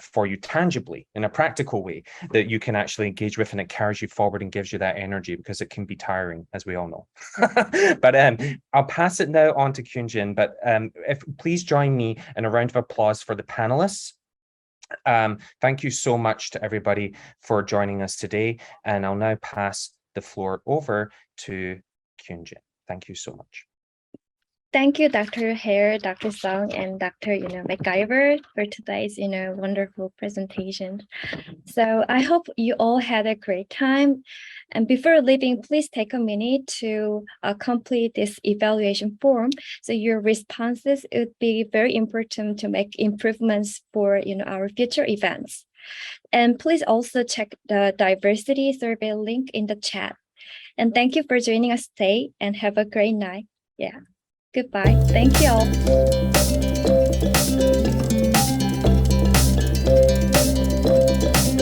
for you tangibly in a practical way that you can actually engage with, and it carries you forward and gives you that energy, because it can be tiring, as we all know. But I'll pass it now on to Kjungjin, but if please join me in a round of applause for the panelists. Thank you so much to everybody for joining us today, and I'll now pass the floor over to Kjungjin. Thank you so much. Thank you, Dr. Hare, Dr. Sung, and Dr. McIver for today's wonderful presentation. So I hope you all had a great time. And before leaving, please take a minute to complete this evaluation form. So your responses would be very important to make improvements for our future events. And please also check the diversity survey link in the chat. And thank you for joining us today and have a great night. Yeah. Goodbye. Thank you all.